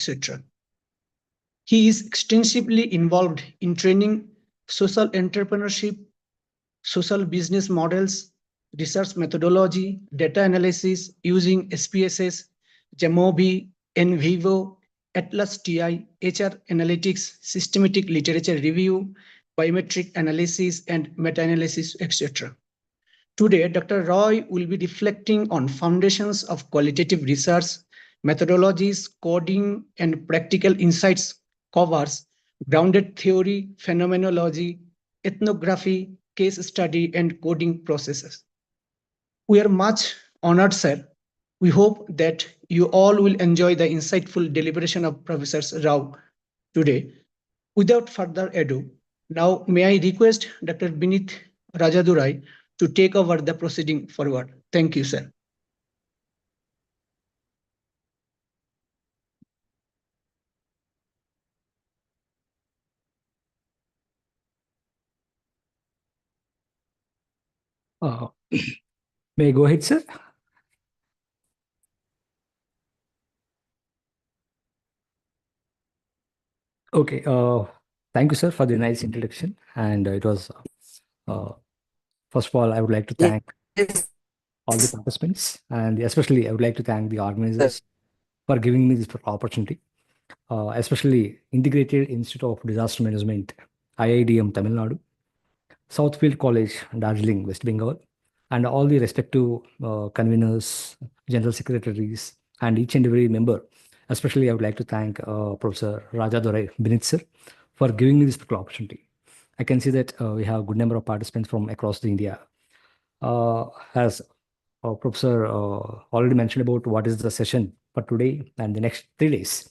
etc. He is extensively involved in training social entrepreneurship, social business models, research methodology, data analysis using SPSS, Jamovi, NVivo, Atlas TI, HR analytics, systematic literature review, biometric analysis, and meta-analysis, etc. Today, Dr. Roy will be reflecting on foundations of qualitative research, methodologies, coding, and practical insights, covers grounded theory, phenomenology, ethnography, case study, and coding processes. We are much honored, sir. We hope that you all will enjoy the insightful deliberation of Professor Rao today. Without further ado, now may I request Dr. Binit Rajadurai to take over the proceeding forward. Thank you, sir. Uh, may I go ahead, sir? Okay. Thank you, sir, for the nice introduction. And it was, first of all, I would like to thank all the participants, and especially I would like to thank the organizers for giving me this opportunity, especially Integrated Institute of Disaster Management, IIDM Tamil Nadu, Southfield College, Darjeeling, West Bengal, and all the respective conveners, general secretaries, and each and every member. Especially, I would like to thank Professor Rajadurai Binit sir for giving me this particular opportunity. I can see that we have a good number of participants from across the India. As Professor already mentioned about what is the session for today and the next 3 days.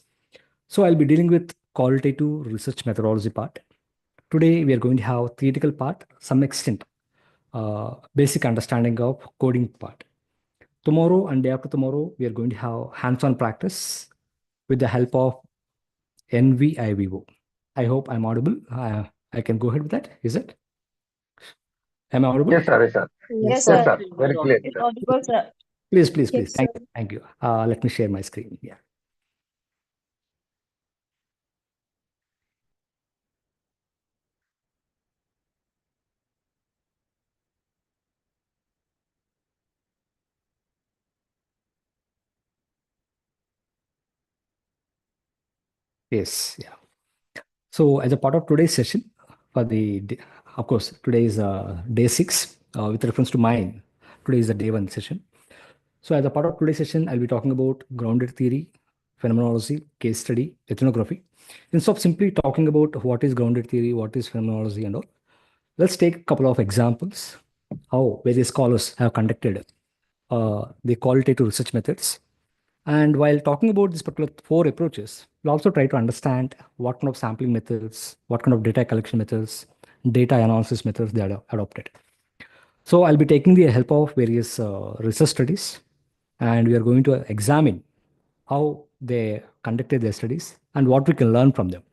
So I'll be dealing with qualitative research methodology part. Today, we are going to have theoretical part, some extent, basic understanding of coding part. Tomorrow and day after tomorrow, we are going to have hands-on practice with the help of NVIVO. I hope I'm audible. I can go ahead with that. Is it? Am I audible? Yes, sir. Yes, sir. Yes, sir. Very clear. It's audible, sir. Please, please, Yes, please. Thank you. Thank you. Let me share my screen. Yeah. Yes. Yeah. So as a part of today's session, of course, today is day 6 with reference to mine. Today is the day 1 session. So as a part of today's session, I'll be talking about grounded theory, phenomenology, case study, ethnography. Instead of simply talking about what is grounded theory, what is phenomenology and all, let's take a couple of examples how various scholars have conducted the qualitative research methods. And while talking about these particular 4 approaches, we'll also try to understand what kind of sampling methods, what kind of data collection methods, data analysis methods they are adopted. So I'll be taking the help of various research studies, and we are going to examine how they conducted their studies and what we can learn from them.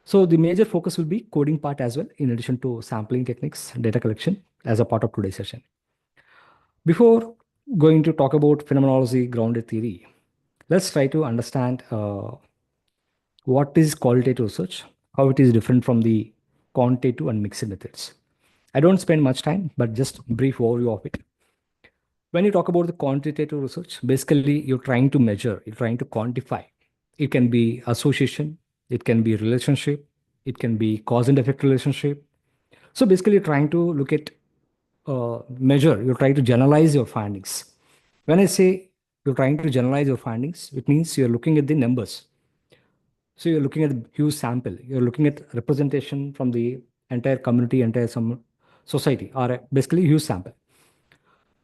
So the major focus will be coding part as well, in addition to sampling techniques, data collection as a part of today's session. Before going to talk about phenomenology, grounded theory, let's try to understand what is qualitative research, how it is different from the quantitative and mixed methods. I don't spend much time, but just brief overview of it. When you talk about the quantitative research, basically you're trying to measure, you're trying to quantify. It can be association, it can be relationship, it can be cause and effect relationship. So basically you're trying to look at measure, you're trying to generalize your findings. When I say you're trying to generalize your findings, it means you're looking at the numbers. So you're looking at a huge sample, you're looking at representation from the entire community, entire some society, or basically huge sample.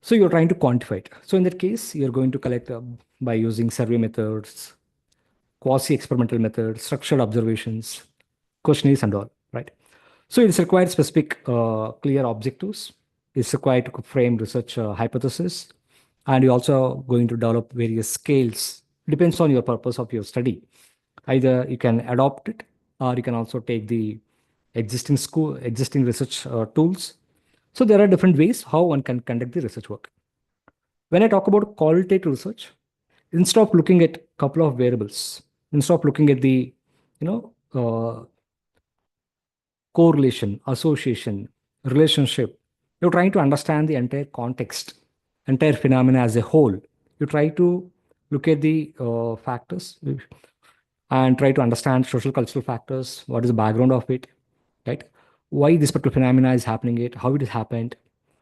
So you're trying to quantify it. So in that case, you're going to collect by using survey methods, quasi-experimental methods, structured observations, questionnaires and all, right? So it's required specific clear objectives. It's required to frame research hypothesis. And you're also going to develop various scales. Depends on your purpose of your study. Either you can adopt it, or you can also take the existing research tools. So there are different ways how one can conduct the research work. When I talk about qualitative research, instead of looking at a couple of variables, instead of looking at the, you know, correlation, association, relationship. You're trying to understand the entire context, entire phenomena as a whole. You try to look at the factors and try to understand social cultural factors, what is the background of it, right? Why this particular phenomena is happening, it, how it has happened,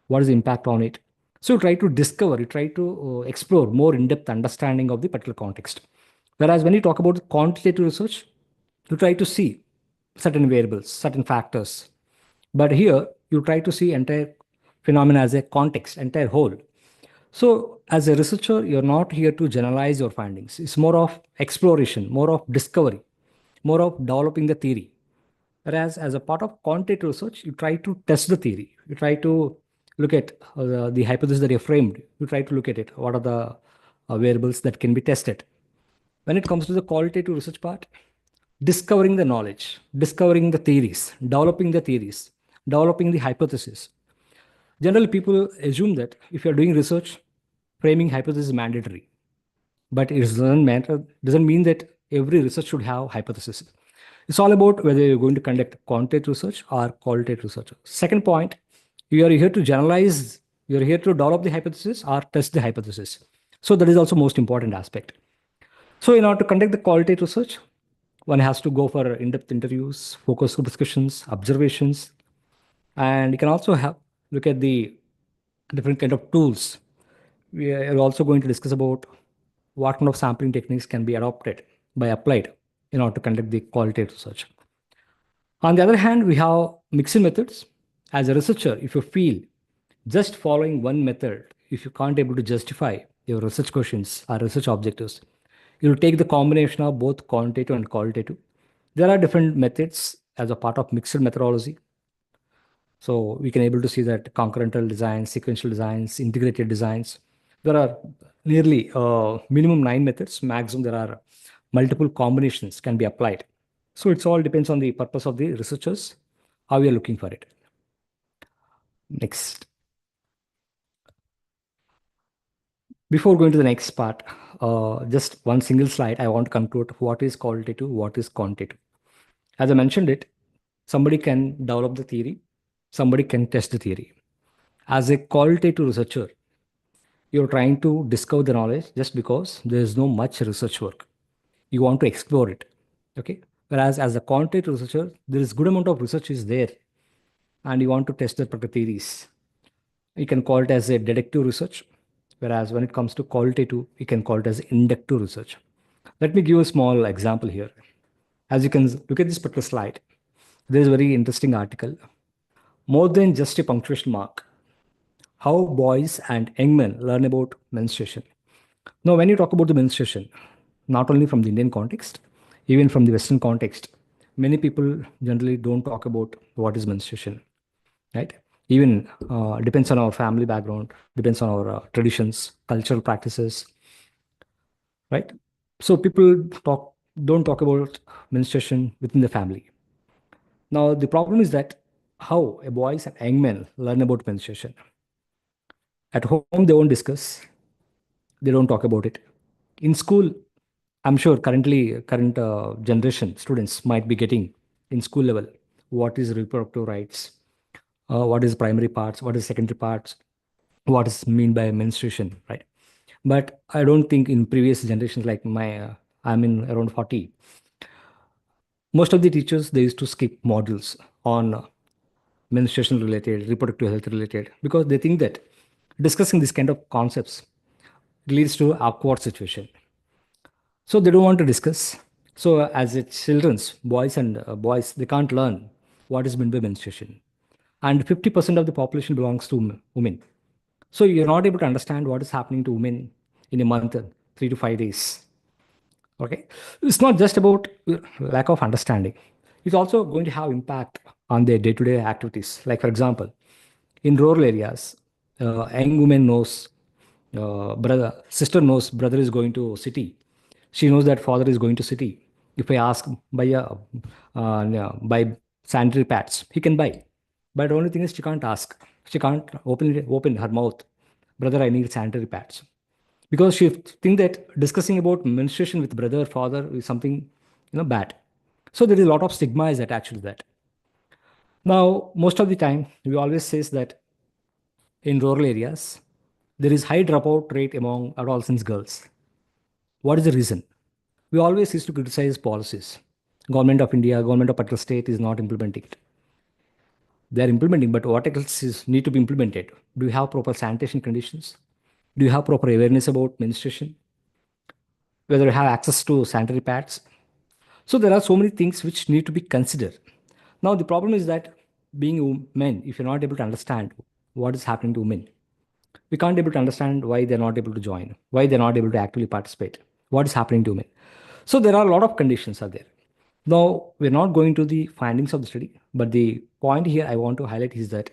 what is the impact on it. So you try to discover, you try to explore more in-depth understanding of the particular context. Whereas when you talk about quantitative research, you try to see certain variables, certain factors. But here you try to see entire phenomena as a context, entire whole. So as a researcher, you're not here to generalize your findings. It's more of exploration, more of discovery, more of developing the theory. Whereas as a part of quantitative research, you try to test the theory. You try to look at the hypothesis that you framed. You try to look at it. What are the variables that can be tested? When it comes to the qualitative research part, discovering the knowledge, discovering the theories, developing the hypothesis. Generally, people assume that if you're doing research, framing hypothesis is mandatory. But it doesn't mean that every research should have hypothesis. It's all about whether you're going to conduct quantitative research or qualitative research. Second point, you are here to generalize, you're here to develop the hypothesis or test the hypothesis. So that is also most important aspect. So in order to conduct the qualitative research, one has to go for in-depth interviews, focus group discussions, observations, and you can also have look at the different kind of tools. We are also going to discuss about what kind of sampling techniques can be adopted by applied in order to conduct the qualitative research. On the other hand, we have mixed methods. As a researcher, if you feel just following one method, if you can't able to justify your research questions or research objectives, you'll take the combination of both quantitative and qualitative. There are different methods as a part of mixed methodology. So we can able to see that concurrental designs, sequential designs, integrated designs. There are nearly minimum 9 methods. Maximum there are multiple combinations can be applied. So it's all depends on the purpose of the researchers, how we are looking for it. Next. Before going to the next part, just one single slide, I want to conclude what is qualitative, what is quantitative. As I mentioned it, somebody can develop the theory, somebody can test the theory. As a qualitative researcher, you're trying to discover the knowledge just because there is no much research work. You want to explore it. Okay. Whereas as a quantitative researcher, there is good amount of research is there, and you want to test the particular theories. You can call it as a deductive research. Whereas when it comes to qualitative, you can call it as inductive research. Let me give a small example here. As you can look at this particular slide, there is a very interesting article. More than just a punctuation mark, how boys and young men learn about menstruation. Now, when you talk about the menstruation, not only from the Indian context, even from the Western context, many people generally don't talk about what is menstruation, right? Even depends on our family background, depends on our traditions, cultural practices, right? So people don't talk about menstruation within the family. Now, the problem is that how a boys and young men learn about menstruation. At home, they won't discuss, they don't talk about it. In school, I'm sure current generation students might be getting in school level what is reproductive rights, what is primary parts, what is secondary parts, what is mean by menstruation, right? But I don't think in previous generations like I'm in around 40. Most of the teachers they used to skip modules on menstruation related, reproductive health related, because they think that discussing this kind of concepts leads to awkward situation. So they don't want to discuss. So as a children's boys, they can't learn what is meant by menstruation. And 50% of the population belongs to women. So you're not able to understand what is happening to women in a month, 3 to 5 days. Okay. It's not just about lack of understanding. It's also going to have impact on their day-to-day activities. Like for example, in rural areas, young woman knows sister knows brother is going to city. She knows that father is going to city. If I ask buy sanitary pads, he can buy. But the only thing is she can't ask. She can't open her mouth. Brother, I need sanitary pads. because she think that discussing about menstruation with brother or father is something bad. So there is a lot of stigma is attached to that. Now, most of the time, we always says that in rural areas, there is high dropout rate among adolescents girls. What is the reason? We always used to criticize policies. Government of India, government of particular state is not implementing it. They are implementing, but what else is need to be implemented? Do you have proper sanitation conditions? Do you have proper awareness about menstruation? Whether you have access to sanitary pads? So there are so many things which need to be considered. Now the problem is that being men, if you're not able to understand what is happening to women, we can't able to understand why they're not able to join, why they're not able to actively participate, what is happening to women. So there are a lot of conditions are there. Now we're not going to the findings of the study, but the point here I want to highlight is that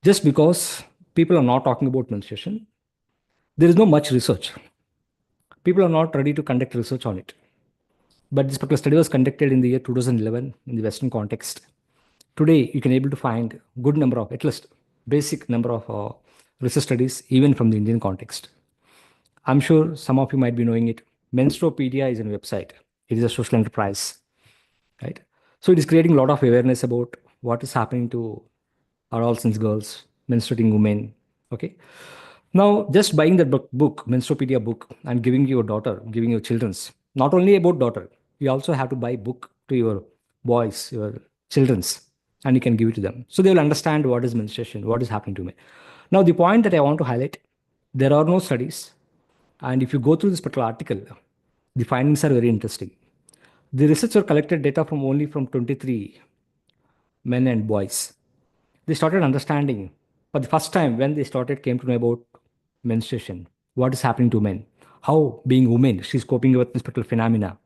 just because people are not talking about menstruation, there is no much research. People are not ready to conduct research on it. But this particular study was conducted in the year 2011 in the Western context. Today, you can able to find good number of, at least basic number of research studies, even from the Indian context. I'm sure some of you might be knowing it. Menstruopedia is a website. It is a social enterprise, right? So it is creating a lot of awareness about what is happening to adolescents, girls, menstruating women. Okay. Now, just buying that book, Menstruopedia book, and giving your daughter, giving your children's, not only about daughter, you also have to buy book to your boys, your children's, and you can give it to them. So they will understand what is menstruation, what is happening to me. Now, the point that I want to highlight, there are no studies. And if you go through this particular article, the findings are very interesting. The researcher collected data from only from 23 men and boys. They started understanding for the first time when they started came to know about menstruation, what is happening to men, how being women, she's coping with this particular phenomena,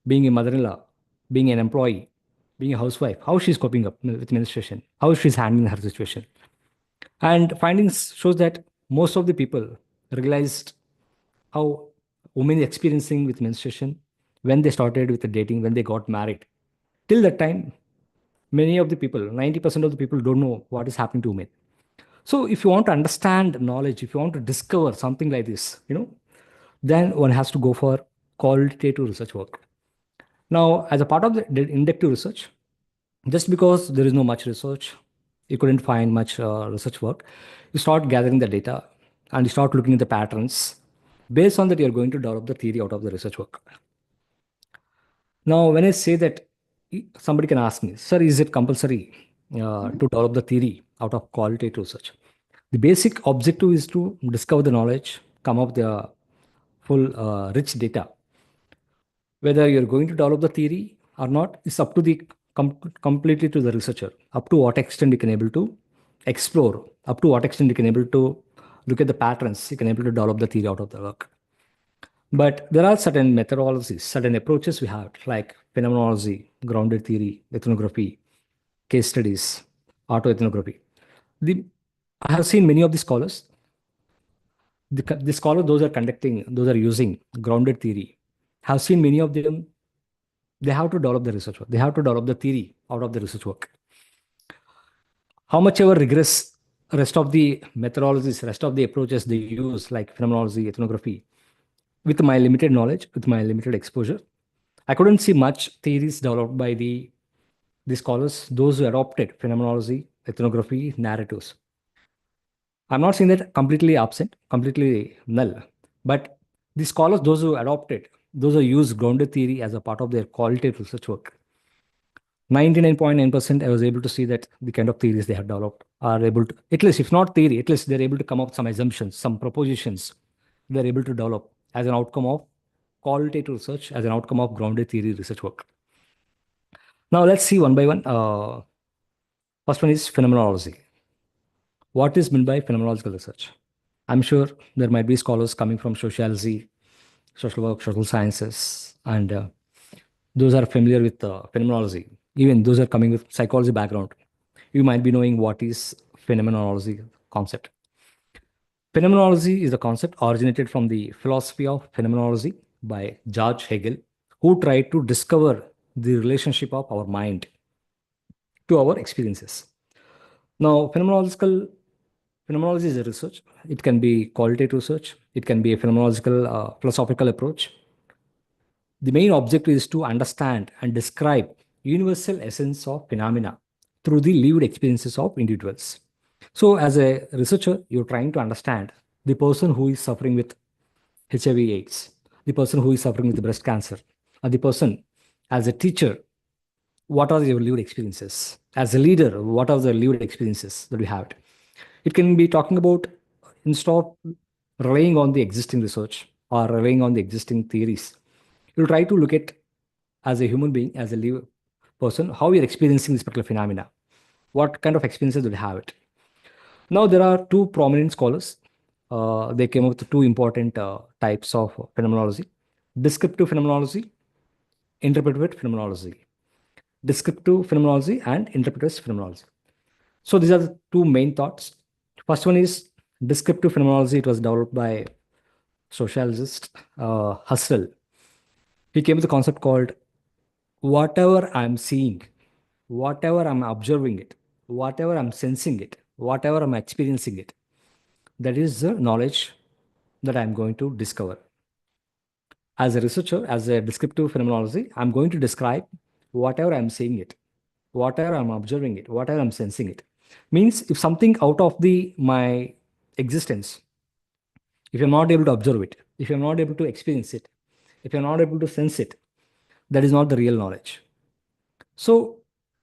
being a mother-in-law, being an employee, being a housewife, how she's coping up with menstruation, how she's handling her situation. And findings shows that most of the people realized how women experiencing with menstruation when they started with the dating, when they got married. Till that time, many of the people, 90% of the people don't know what is happening to women. So if you want to understand knowledge, if you want to discover something like this, then one has to go for qualitative research work. Now, as a part of the inductive research, just because there is no much research, you couldn't find much research work, you start gathering the data and you start looking at the patterns. Based on that, you're going to develop the theory out of the research work. Now, when I say that, somebody can ask me, sir, is it compulsory to develop the theory out of qualitative research? The basic objective is to discover the knowledge, come up with the full rich data. Whether you're going to develop the theory or not is up to the completely to the researcher. Up to what extent you can able to explore, up to what extent you can able to look at the patterns, you can able to develop the theory out of the work. But there are certain methodologies, certain approaches we have, like phenomenology, grounded theory, ethnography, case studies, autoethnography. I have seen many of the scholars. The scholars, those are using grounded theory, have seen many of them. They have to develop the research work. They have to develop the theory out of the research work. How much ever rigorous rest of the methodologies, rest of the approaches they use, like phenomenology, ethnography, with my limited knowledge, with my limited exposure, I couldn't see much theories developed by the scholars, those who adopted phenomenology, ethnography, narratives. I'm not saying that completely absent, completely null, but the scholars, those who adopted, those who use grounded theory as a part of their qualitative research work, 99.9%, I was able to see that the kind of theories they have developed are able to, at least if not theory, at least they're able to come up with some assumptions, some propositions they're able to develop as an outcome of qualitative research, as an outcome of grounded theory research work. Now let's see one by one. First one is phenomenology. What is meant by phenomenological research? I'm sure there might be scholars coming from sociology, social work, social sciences, and those are familiar with phenomenology. Even those are coming with psychology background. You might be knowing what is phenomenology concept. Phenomenology is a concept originated from the philosophy of phenomenology by George Hegel, who tried to discover the relationship of our mind to our experiences. Now, phenomenological phenomenology is a research. It can be qualitative research. It can be a phenomenological, philosophical approach. The main objective is to understand and describe universal essence of phenomena through the lived experiences of individuals. So, as a researcher, you're trying to understand the person who is suffering with HIV/AIDS, the person who is suffering with breast cancer, or the person as a teacher. What are your lived experiences? As a leader, what are the lived experiences that we have? It can be talking about, instead of relying on the existing research or relying on the existing theories, you'll try to look at, as a human being, as a live person, how you're experiencing this particular phenomena. What kind of experiences do you have it? Now, there are two prominent scholars. They came up with two important types of phenomenology: descriptive phenomenology, interpretive phenomenology. Descriptive phenomenology and interpretive phenomenology. So these are the two main thoughts. First one is descriptive phenomenology. It was developed by sociologist Husserl. He came with a concept called whatever I'm seeing, whatever I'm observing it, whatever I'm sensing it, whatever I'm experiencing it, that is the knowledge that I'm going to discover. As a researcher, as a descriptive phenomenology, I'm going to describe whatever I'm seeing it, whatever I'm observing it, whatever I'm sensing it. Means if something out of my existence, if you're not able to observe it, if you're not able to experience it, if you're not able to sense it, that is not the real knowledge. So,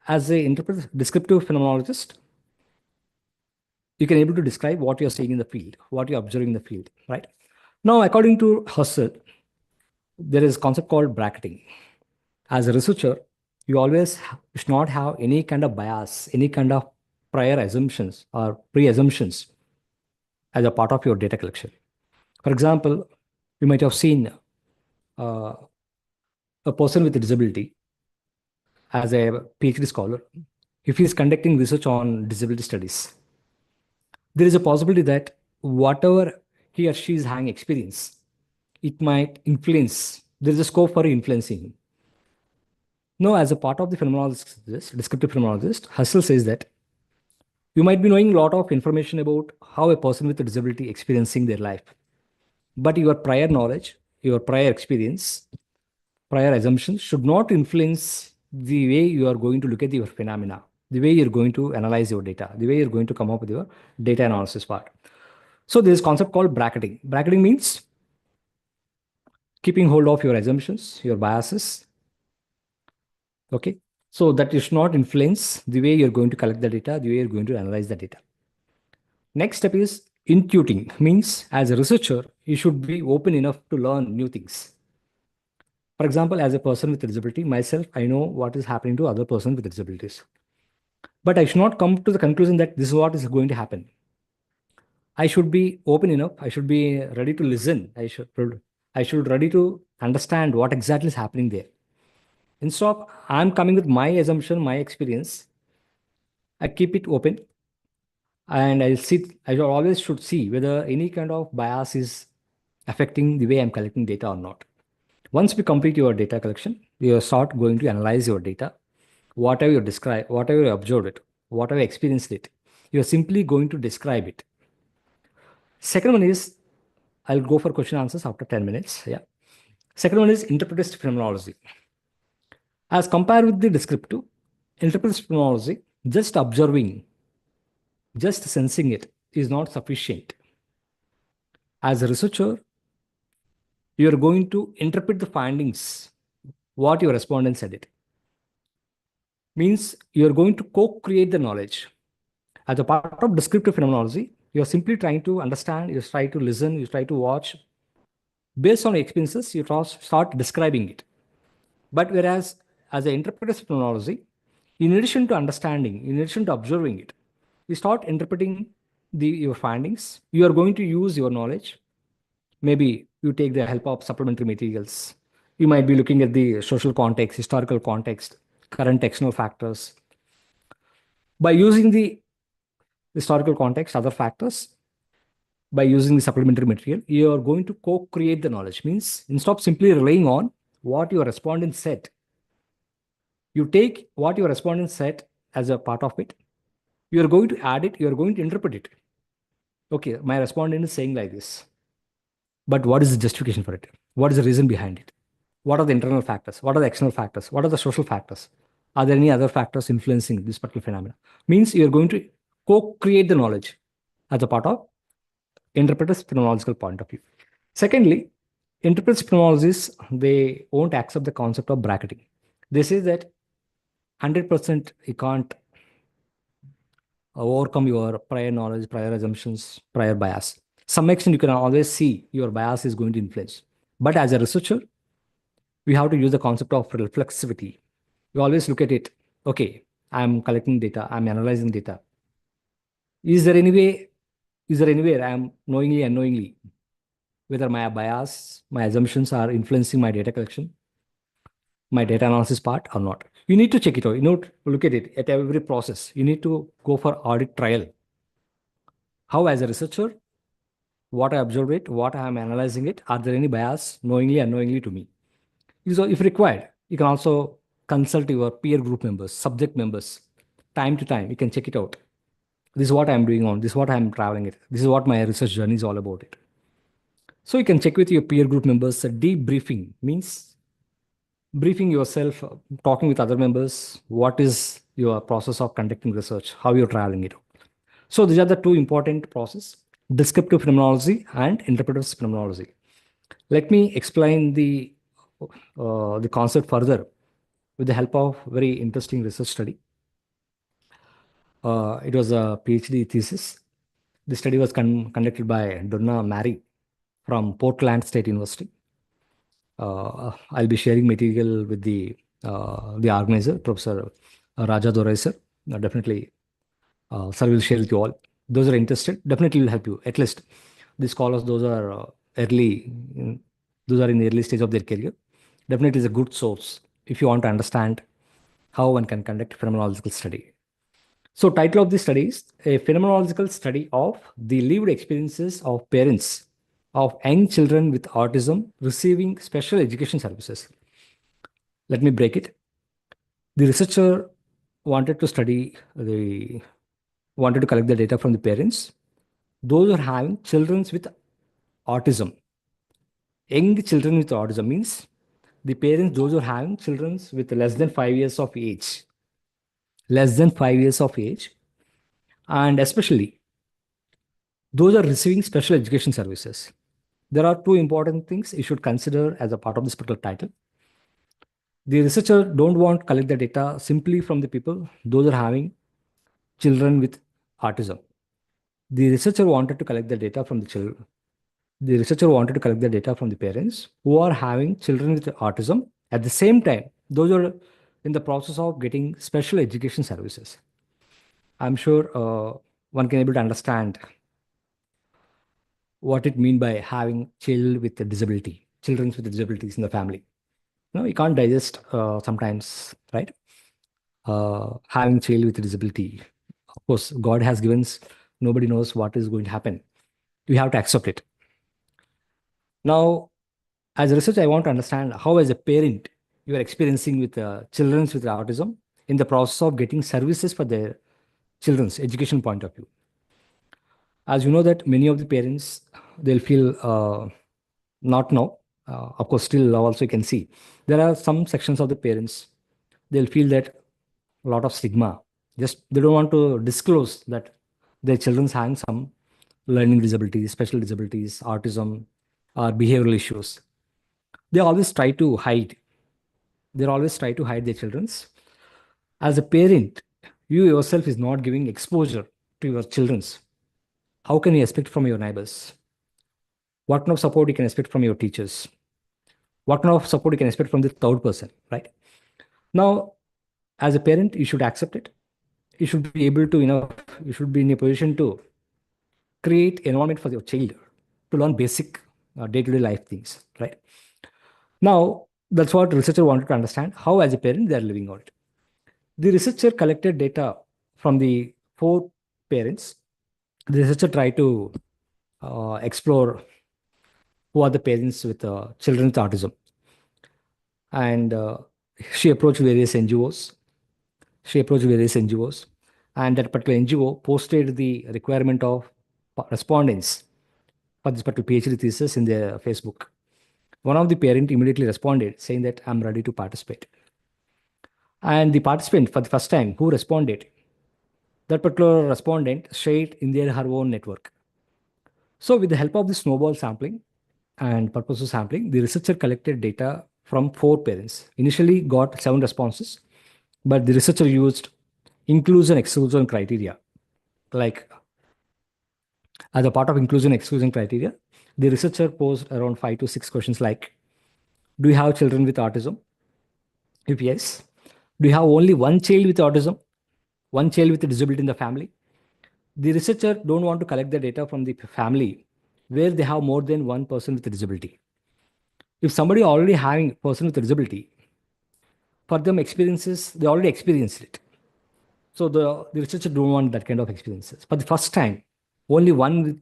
as a descriptive phenomenologist, you can able to describe what you're seeing in the field, what you're observing in the field, right? Now, according to Husserl, there is a concept called bracketing. As a researcher, you always should not have any kind of bias, any kind of prior assumptions or pre-assumptions as a part of your data collection. For example, you might have seen uh, a person with a disability as a PhD scholar. If he is conducting research on disability studies, there is a possibility that whatever he or she is having experience, it might influence. There is a scope for influencing him. Now, as a part of the phenomenologist, descriptive phenomenologist, Husserl says that you might be knowing a lot of information about how a person with a disability experiencing their life, but your prior knowledge, your prior experience, prior assumptions should not influence the way you are going to look at your phenomena, the way you're going to analyze your data, the way you're going to come up with your data analysis part. So there's a concept called bracketing. Bracketing means keeping hold of your assumptions, your biases. Okay. So that you should not influence the way you're going to collect the data, the way you're going to analyze the data. Next step is intuiting. Means as a researcher, you should be open enough to learn new things. For example, as a person with a disability, myself, I know what is happening to other persons with disabilities. But I should not come to the conclusion that this is what is going to happen. I should be open enough. I should be ready to listen. I should ready to understand what exactly is happening there. Instead of I'm coming with my assumption, my experience, I keep it open, and I always should see whether any kind of bias is affecting the way I'm collecting data or not. Once we complete your data collection, you start going to analyze your data, whatever you describe, whatever you observed it, whatever you experienced it, you're simply going to describe it. Second one is, I'll go for question answers after 10 minutes. Yeah. Second one is interpretive phenomenology. As compared with the descriptive, interpretive phenomenology, just observing, just sensing it is not sufficient. As a researcher, you are going to interpret the findings, what your respondent said it. Means you are going to co-create the knowledge. As a part of descriptive phenomenology, you are simply trying to understand, you try to listen, you try to watch. Based on experiences, you start describing it. But whereas as an interpretive phenomenology, in addition to understanding, in addition to observing it, you start interpreting your findings. You are going to use your knowledge. Maybe you take the help of supplementary materials. You might be looking at the social context, historical context, current external factors. By using the historical context, other factors, by using the supplementary material, you are going to co-create the knowledge. Means instead of simply relying on what your respondent said, you take what your respondent said as a part of it, you are going to add it, you are going to interpret it. Okay, my respondent is saying like this, but what is the justification for it? What is the reason behind it? What are the internal factors? What are the external factors? What are the social factors? Are there any other factors influencing this particular phenomena? Means you're going to co-create the knowledge as a part of interpreter's phenomenological point of view. Secondly, interpreters phenomenologists, they won't accept the concept of bracketing. They say that 100% you can't overcome your prior knowledge, prior assumptions, prior bias. Some extent you can always see your bias is going to influence. But as a researcher, we have to use the concept of reflexivity. We always look at it. Okay, I'm collecting data, I'm analyzing data. Is there any way, is there anywhere I'm knowingly, unknowingly, whether my bias, my assumptions are influencing my data collection, my data analysis part or not? You need to check it out. You know, look at it at every process. You need to go for audit trial. How, as a researcher, what I observe it, what I am analyzing it, are there any bias knowingly, unknowingly to me? So if required, you can also consult your peer group members, subject members, time to time. You can check it out. This is what I'm doing on. This is what I'm traveling it. This is what my research journey is all about it. So you can check with your peer group members. Debriefing means briefing yourself, talking with other members. What is your process of conducting research? How you're traveling it. So these are the two important processes: descriptive phenomenology and interpretive phenomenology. Let me explain the concept further with the help of very interesting research study. It was a PhD thesis. The study was conducted by Donna Mary from Portland State University. I'll be sharing material with the organizer, Professor Raja Dorai sir. Definitely, sir will share with you all. Those are interested, definitely will help you. At least the scholars, those are those are in the early stage of their career. Definitely is a good source if you want to understand how one can conduct phenomenological study. So title of the study is a phenomenological study of the lived experiences of parents of young children with autism receiving special education services. Let me break it. The researcher wanted to study wanted to collect the data from the parents. Those who are having children with autism. Young children with autism means the parents, those who are having children with less than 5 years of age. Less than 5 years of age. And especially those are receiving special education services. There are two important things you should consider as a part of this particular title. The researcher don't want to collect the data simply from the people, those are having children with autism. The researcher wanted to collect the data from the children. The researcher wanted to collect the data from the parents who are having children with autism. At the same time, those are in the process of getting special education services. I'm sure one can able to understand what it mean by having child with a disability, children with disabilities in the family. No, you can't digest sometimes, right? Having child with a disability. Of course, God has given us, nobody knows what is going to happen. We have to accept it. Now, as a researcher, I want to understand how, as a parent, you are experiencing with children with autism in the process of getting services for their children's education point of view. As you know that many of the parents, they'll feel not now. Of course, still also you can see there are some sections of the parents, they'll feel that a lot of stigma. Just they don't want to disclose that their children's having some learning disabilities, special disabilities, autism, or behavioral issues. They always try to hide. They always try to hide their children's. As a parent, you yourself is not giving exposure to your children's. How can you expect from your neighbors? What kind of support you can expect from your teachers? What kind of support you can expect from the third person, right? Now, as a parent, you should accept it. You should be able to, you should be in a position to create environment for your child to learn basic day-to-day life things, right? Now, that's what researcher wanted to understand, how as a parent they are living out. The researcher collected data from the 4 parents. The researcher tried to explore who are the parents with children with autism. And she approached various NGOs. She approached various NGOs. And that particular NGO posted the requirement of respondents for this particular PhD thesis in their Facebook. One of the parent immediately responded saying that I'm ready to participate. And the participant for the first time who responded, that particular respondent shared in their her own network. So with the help of the snowball sampling and purposive sampling, the researcher collected data from 4 parents. Initially got 7 responses, but the researcher used inclusion exclusion criteria. Like as a part of inclusion exclusion criteria, the researcher posed around 5 to 6 questions like, do you have children with autism? If yes, do you have only one child with autism? One child with a disability in the family? The researcher don't want to collect the data from the family where they have more than one person with a disability. If somebody already having a person with a disability, for them experiences, they already experienced it. So the researcher don't want that kind of experiences. For the first time, only one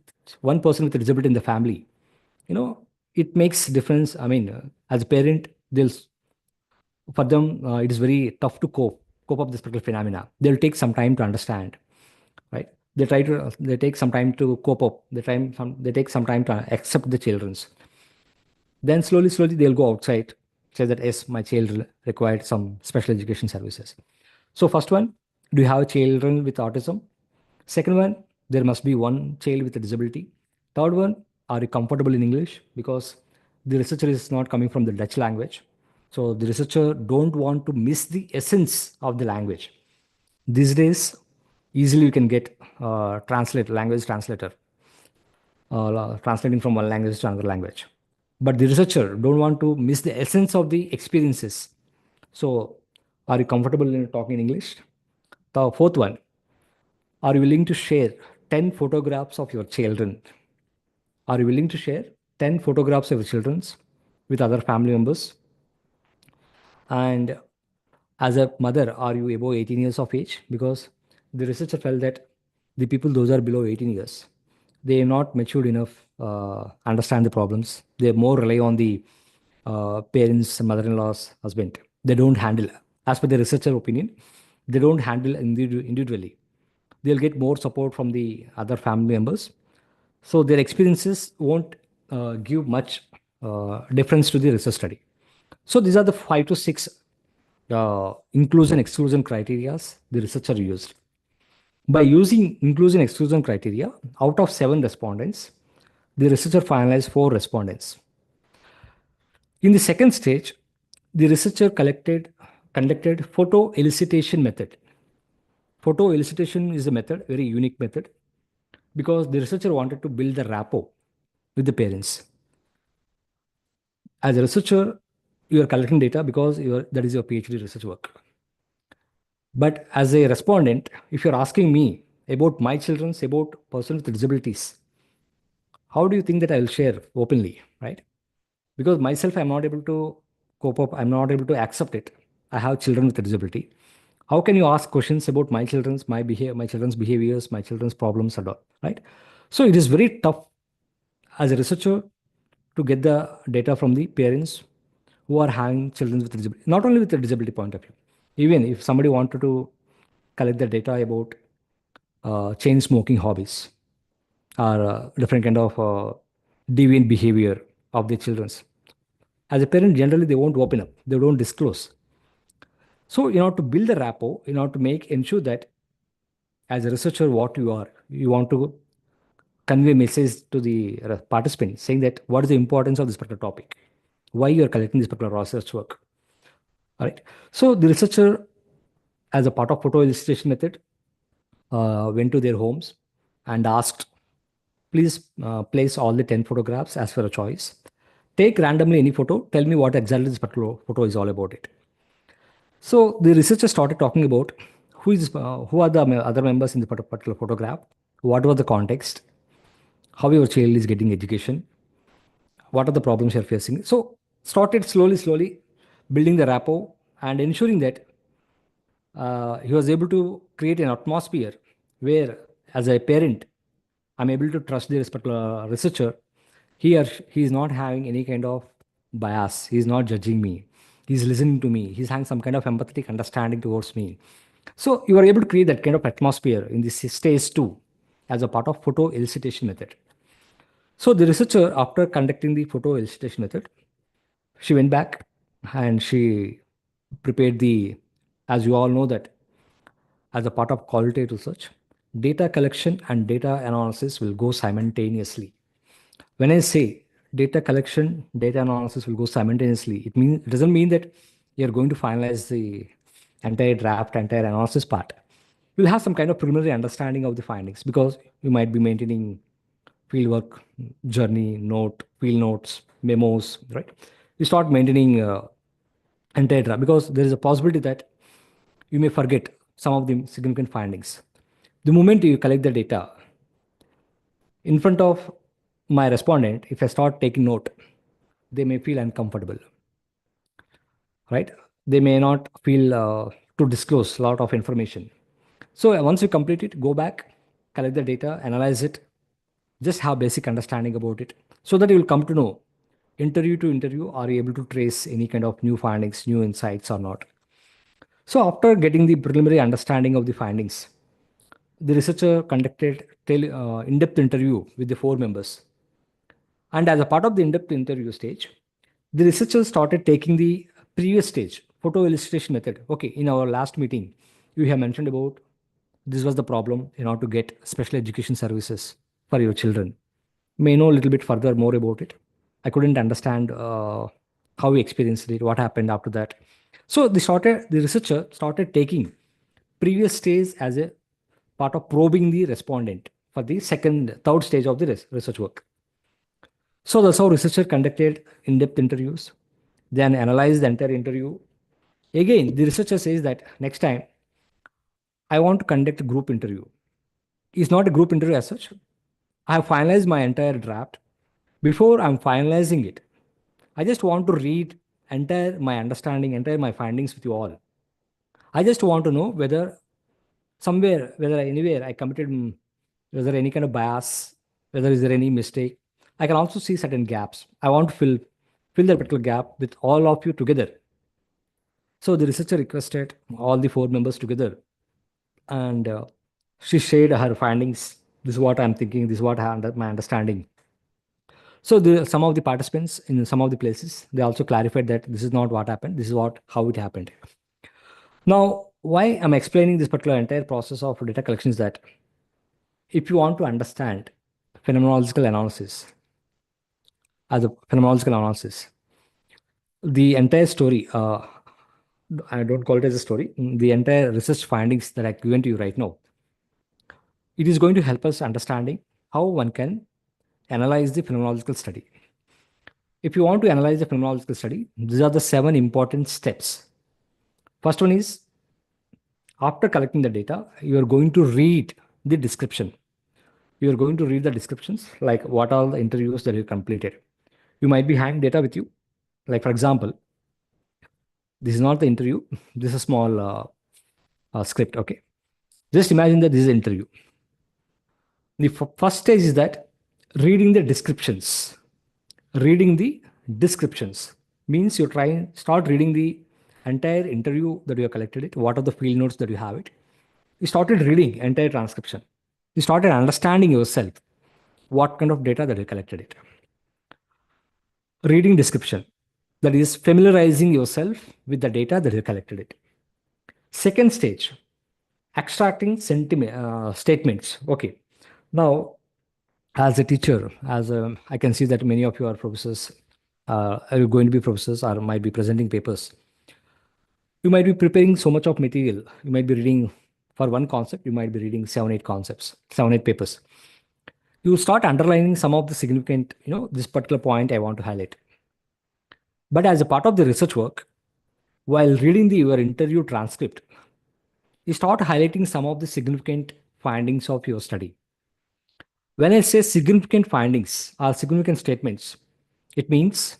person with a disability in the family, it makes difference. I mean, as a parent, for them, it is very tough to cope up this particular phenomena. They'll take some time to understand, right? They take some time to cope up. They take some time to accept the children's. Then slowly they'll go outside, say that yes, my child required some special education services. So first one, do you have children with autism? Second one, there must be one child with a disability. Third one, are you comfortable in English? Because the researcher is not coming from the Dutch language. So the researcher don't want to miss the essence of the language. These days, easily you can get language translator, translating from one language to another language. But the researcher don't want to miss the essence of the experiences. So are you comfortable in talking English? The fourth one, are you willing to share 10 photographs of your children? Are you willing to share 10 photographs of your children with other family members? And as a mother, are you above 18 years of age? Because the researcher felt that the people, those are below 18 years, they are not matured enough, understand the problems. They more rely on the parents, mother-in-law's husband. They don't handle, as per the researcher opinion, they don't handle individually. They'll get more support from the other family members. So their experiences won't give much difference to the research study. So these are the 5 to 6 inclusion exclusion criteria the researcher used. By using inclusion exclusion criteria, out of 7 respondents, the researcher finalized 4 respondents. In the second stage, the researcher conducted photo elicitation method. Photo elicitation is a method, very unique method, because the researcher wanted to build the rapport with the parents. As a researcher, you are collecting data because that is your PhD research work. But as a respondent, if you're asking me about my children's, about persons with disabilities, how do you think that I will share openly, right? Because myself, I'm not able to cope up, I'm not able to accept it. I have children with a disability. How can you ask questions about my children's, my children's behaviors, my children's problems and all, right? So it is very tough as a researcher to get the data from the parents who are having children with disability, not only with the disability point of view. Even if somebody wanted to collect the data about chain smoking hobbies or different kind of deviant behavior of the children's, as a parent, generally they won't open up, they don't disclose. So in order to build a rapport, in order to ensure that as a researcher, what you are, you want to convey a message to the participant saying that what is the importance of this particular topic, why you are collecting this particular research work. All right. So the researcher, as a part of photo illustration method, went to their homes and asked, please place all the 10 photographs as per a choice. Take randomly any photo. Tell me what exactly this particular photo is all about it. So the researcher started talking about who are the other members in the particular photograph, what was the context, how your child is getting education, what are the problems you're facing. So started slowly building the rapport and ensuring that he was able to create an atmosphere where, as a parent, I'm able to trust this particular researcher. He is not having any kind of bias. He's not judging me. He's listening to me. He's having some kind of empathetic understanding towards me. So you are able to create that kind of atmosphere in this stage 2. as a part of photo elicitation method. So the researcher, after conducting the photo elicitation method, she went back and she prepared as you all know that as a part of qualitative research, data collection and data analysis will go simultaneously. When I say data collection, data analysis will go simultaneously, it doesn't mean that you're going to finalize the entire draft, entire analysis part. You'll have some kind of preliminary understanding of the findings because you might be maintaining fieldwork, journey, field notes, memos, right? You start maintaining entire draft because there is a possibility that you may forget some of the significant findings. The moment you collect the data in front of my respondent, if I start taking note, they may feel uncomfortable, right? They may not feel to disclose a lot of information. So once you complete it, go back, collect the data, analyze it, just have basic understanding about it so that you will come to know interview to interview, are you able to trace any kind of new findings, new insights or not. So after getting the preliminary understanding of the findings, the researcher conducted in-depth interview with the 4 members. And as a part of the in-depth interview stage, the researchers started taking the previous stage, photo illustration method. Okay, in our last meeting, you have mentioned about this was the problem in order to get special education services for your children. May know a little bit further more about it. I couldn't understand how you experienced it, what happened after that. So the researcher started taking previous stage as a part of probing the respondent for the third stage of the research work. So that's how researcher conducted in-depth interviews, then analyzed the entire interview. Again, the researcher says that next time I want to conduct a group interview. It's not a group interview as such. I have finalized my entire draft. Before I'm finalizing it, I just want to read entire my understanding, entire my findings with you all. I just want to know whether anywhere I committed, whether any kind of bias, whether is there any mistake. I can also see certain gaps. I want to fill that particular gap with all of you together. So the researcher requested all the 4 members together, and she shared her findings. This is what I'm thinking. This is what my understanding. So some of the participants in some of the places, they also clarified that this is not what happened. This is how it happened. Now, why I'm explaining this particular entire process of data collection is that if you want to understand phenomenological analysis, the entire story, I don't call it as a story, the entire research findings that I've given to you right now, it is going to help us understanding how one can analyze the phenomenological study. If you want to analyze the phenomenological study, these are the 7 important steps. First one is, after collecting the data, you are going to read the description. You are going to read the descriptions, like what are the interviews that you completed. You might be having data with you. Like, for example, this is not the interview. This is a small script, okay? Just imagine that this is an interview. The first stage is that reading the descriptions. Reading the descriptions means you start reading the entire interview that you have collected it. What are the field notes that you have it? You started reading entire transcription. You started understanding yourself what kind of data that you collected it. Reading description, that is familiarizing yourself with the data that you collected it. Second stage, extracting statements. Okay, now as a teacher, I can see that many of you are professors, are going to be professors or might be presenting papers. You might be preparing so much of material. You might be reading for one concept, you might be reading 7-8 concepts, 7-8 papers. You start underlining some of the significant, this particular point I want to highlight. But as a part of the research work, while reading your interview transcript, you start highlighting some of the significant findings of your study. When I say significant findings or significant statements, it means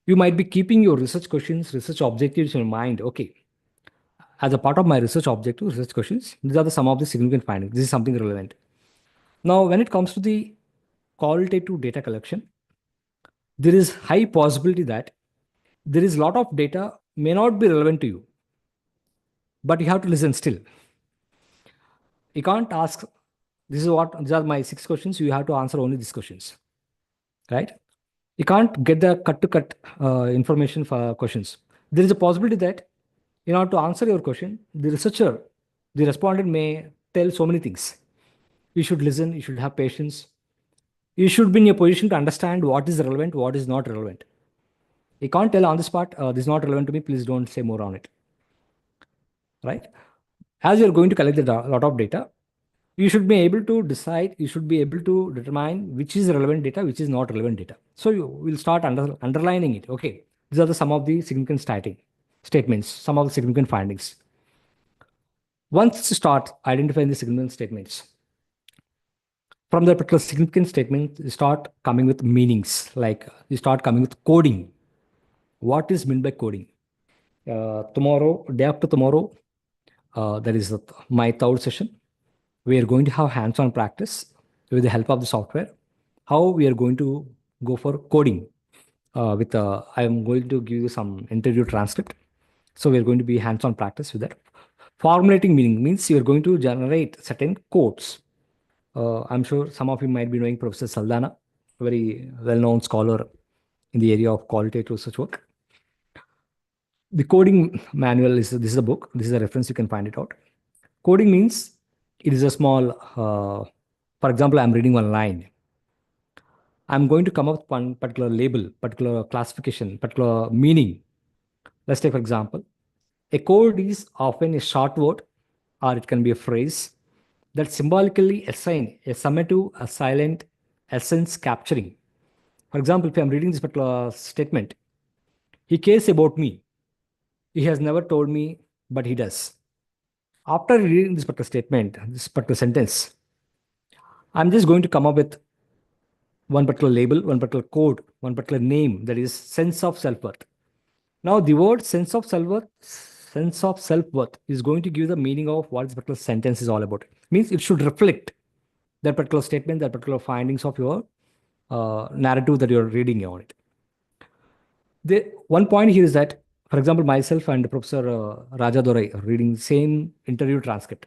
you might be keeping your research questions, research objectives in mind. Okay, as a part of my research objective, research questions, these are some of the significant findings. This is something relevant. Now, when it comes to the qualitative data collection, there is high possibility that there is a lot of data may not be relevant to you, but you have to listen still. You can't ask These are my 6 questions. You have to answer only these questions, right? You can't get the cut information for questions. There is a possibility that in order to answer your question, the respondent may tell so many things. You should listen, you should have patience. You should be in a position to understand what is relevant, what is not relevant. You can't tell on the spot, this is not relevant to me, please don't say more on it. Right? As you're going to collect a lot of data, you should be able to decide, you should be able to determine which is relevant data, which is not relevant data. So you will start underlining it. Okay, these are some of the significant statements, some of the significant findings. Once you start identifying the significant statements, from the particular significant statement, you start coming with meanings, like you start coming with coding. What is meant by coding? Tomorrow, day after tomorrow, that is my third session. We are going to have hands-on practice with the help of the software. How we are going to go for coding. I am going to give you some interview transcript. So we are going to be hands-on practice with that. Formulating meaning means you are going to generate certain codes. I'm sure some of you might be knowing Professor Saldana, a very well-known scholar in the area of qualitative research work. The coding manual this is a book. This is a reference. You can find it out. Coding means it is a small, for example, I'm reading one line. I'm going to come up with one particular label, particular classification, particular meaning. Let's take, for example, a code is often a short word or it can be a phrase that symbolically assign a summative, a silent essence capturing. For example, if I'm reading this particular statement, he cares about me. He has never told me, but he does. After reading this particular statement, this particular sentence, I'm just going to come up with one particular label, one particular code, one particular name, that is sense of self-worth. Now, the word sense of self-worth is going to give the meaning of what this particular sentence is all about. Means it should reflect that particular statement, that particular findings of your narrative that you're reading on it. One point here is that, for example, myself and Professor Raja Dorai are reading the same interview transcript,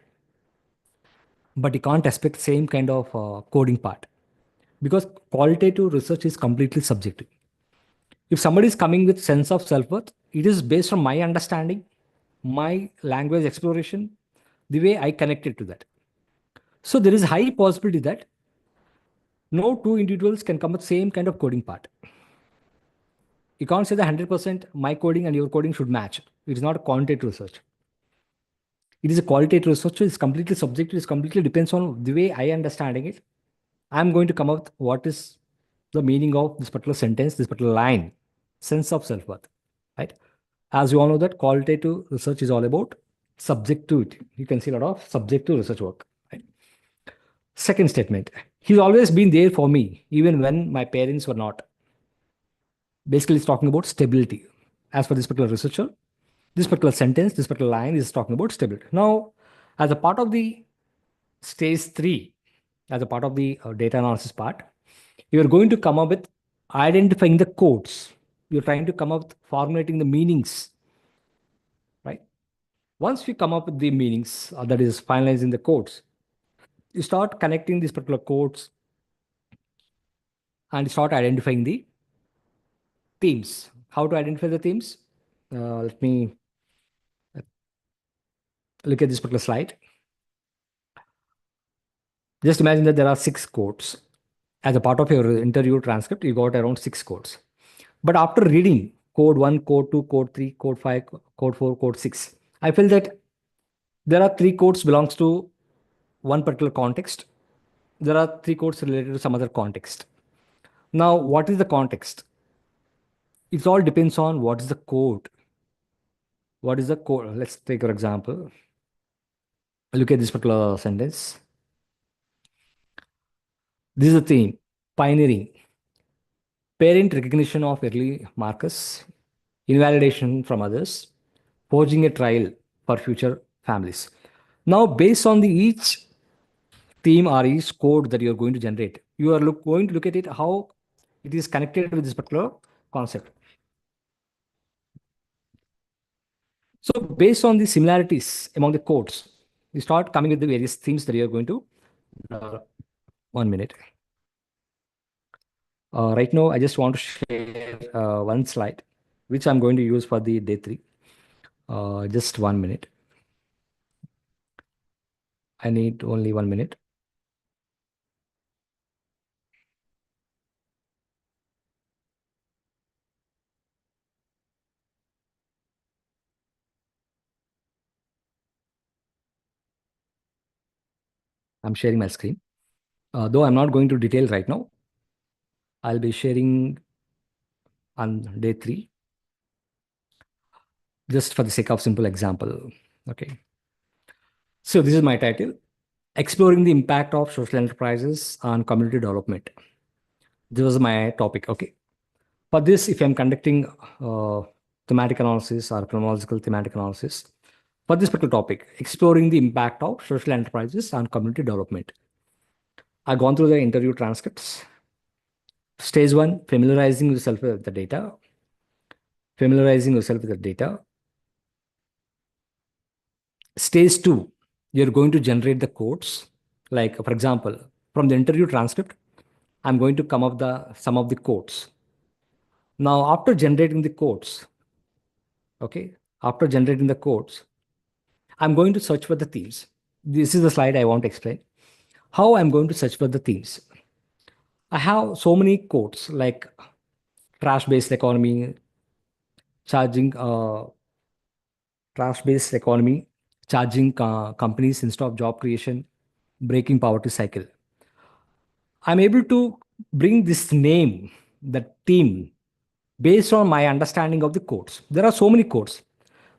but you can't expect same kind of coding part because qualitative research is completely subjective. If somebody is coming with sense of self-worth, it is based on my understanding, my language exploration, the way I connected to that. So there is high possibility that no two individuals can come with same kind of coding part. You can't say that 100% my coding and your coding should match. It is not a quantitative research. It is a qualitative research. It's completely subjective. It completely depends on the way I understanding it. I'm going to come up with what is the meaning of this particular sentence, this particular line, sense of self-worth, right? As you all know that qualitative research is all about subjectivity. You can see a lot of subjective research work, right? Second statement, he's always been there for me, even when my parents were not. Basically, it's talking about stability. As for this particular researcher, this particular sentence, this particular line is talking about stability. Now, as a part of the stage 3, as a part of the data analysis part, you are going to come up with identifying the codes. You're trying to come up with formulating the meanings, right? Once we come up with the meanings, that is finalizing the codes, you start connecting these particular codes and start identifying the themes. How to identify the themes? Let me look at this particular slide. Just imagine that there are 6 codes. As a part of your interview transcript, you got around 6 codes. But after reading code 1, code 2, code 3, code 5, code 4, code 6, I feel that there are 3 codes belongs to one particular context. There are 3 codes related to some other context. Now, what is the context? It all depends on what is the code. What is the code? Let's take your example. Look at this particular sentence. This is the theme, pioneering, parent recognition of early markers, invalidation from others, forging a trail for future families. Now, based on the each theme or each code that you're going to generate, you are going to look at it how it is connected with this particular concept. So based on the similarities among the codes, you start coming with the various themes that you're going to 1 minute. Right now, I just want to share one slide, which I'm going to use for the day 3. Just 1 minute. I need only 1 minute. I'm sharing my screen. Though I'm not going to detail right now, I'll be sharing on day 3, just for the sake of simple example. Okay. So this is my title, Exploring the Impact of Social Enterprises on Community Development. This was my topic. Okay. For this, if I'm conducting thematic analysis or chronological thematic analysis, for this particular topic, exploring the impact of social enterprises on community development, I've gone through the interview transcripts. Stage 1, familiarizing yourself with the data. Familiarizing yourself with the data. Stage 2, you're going to generate the quotes. Like, for example, from the interview transcript, I'm going to come up some of the quotes. Now, after generating the quotes, okay, after generating the quotes, I'm going to search for the themes. This is the slide I want to explain. How I'm going to search for the themes. I have so many quotes like trash-based economy, charging trash-based economy, charging companies instead of job creation, breaking poverty cycle. I'm able to bring this name, the theme, based on my understanding of the quotes. There are so many quotes,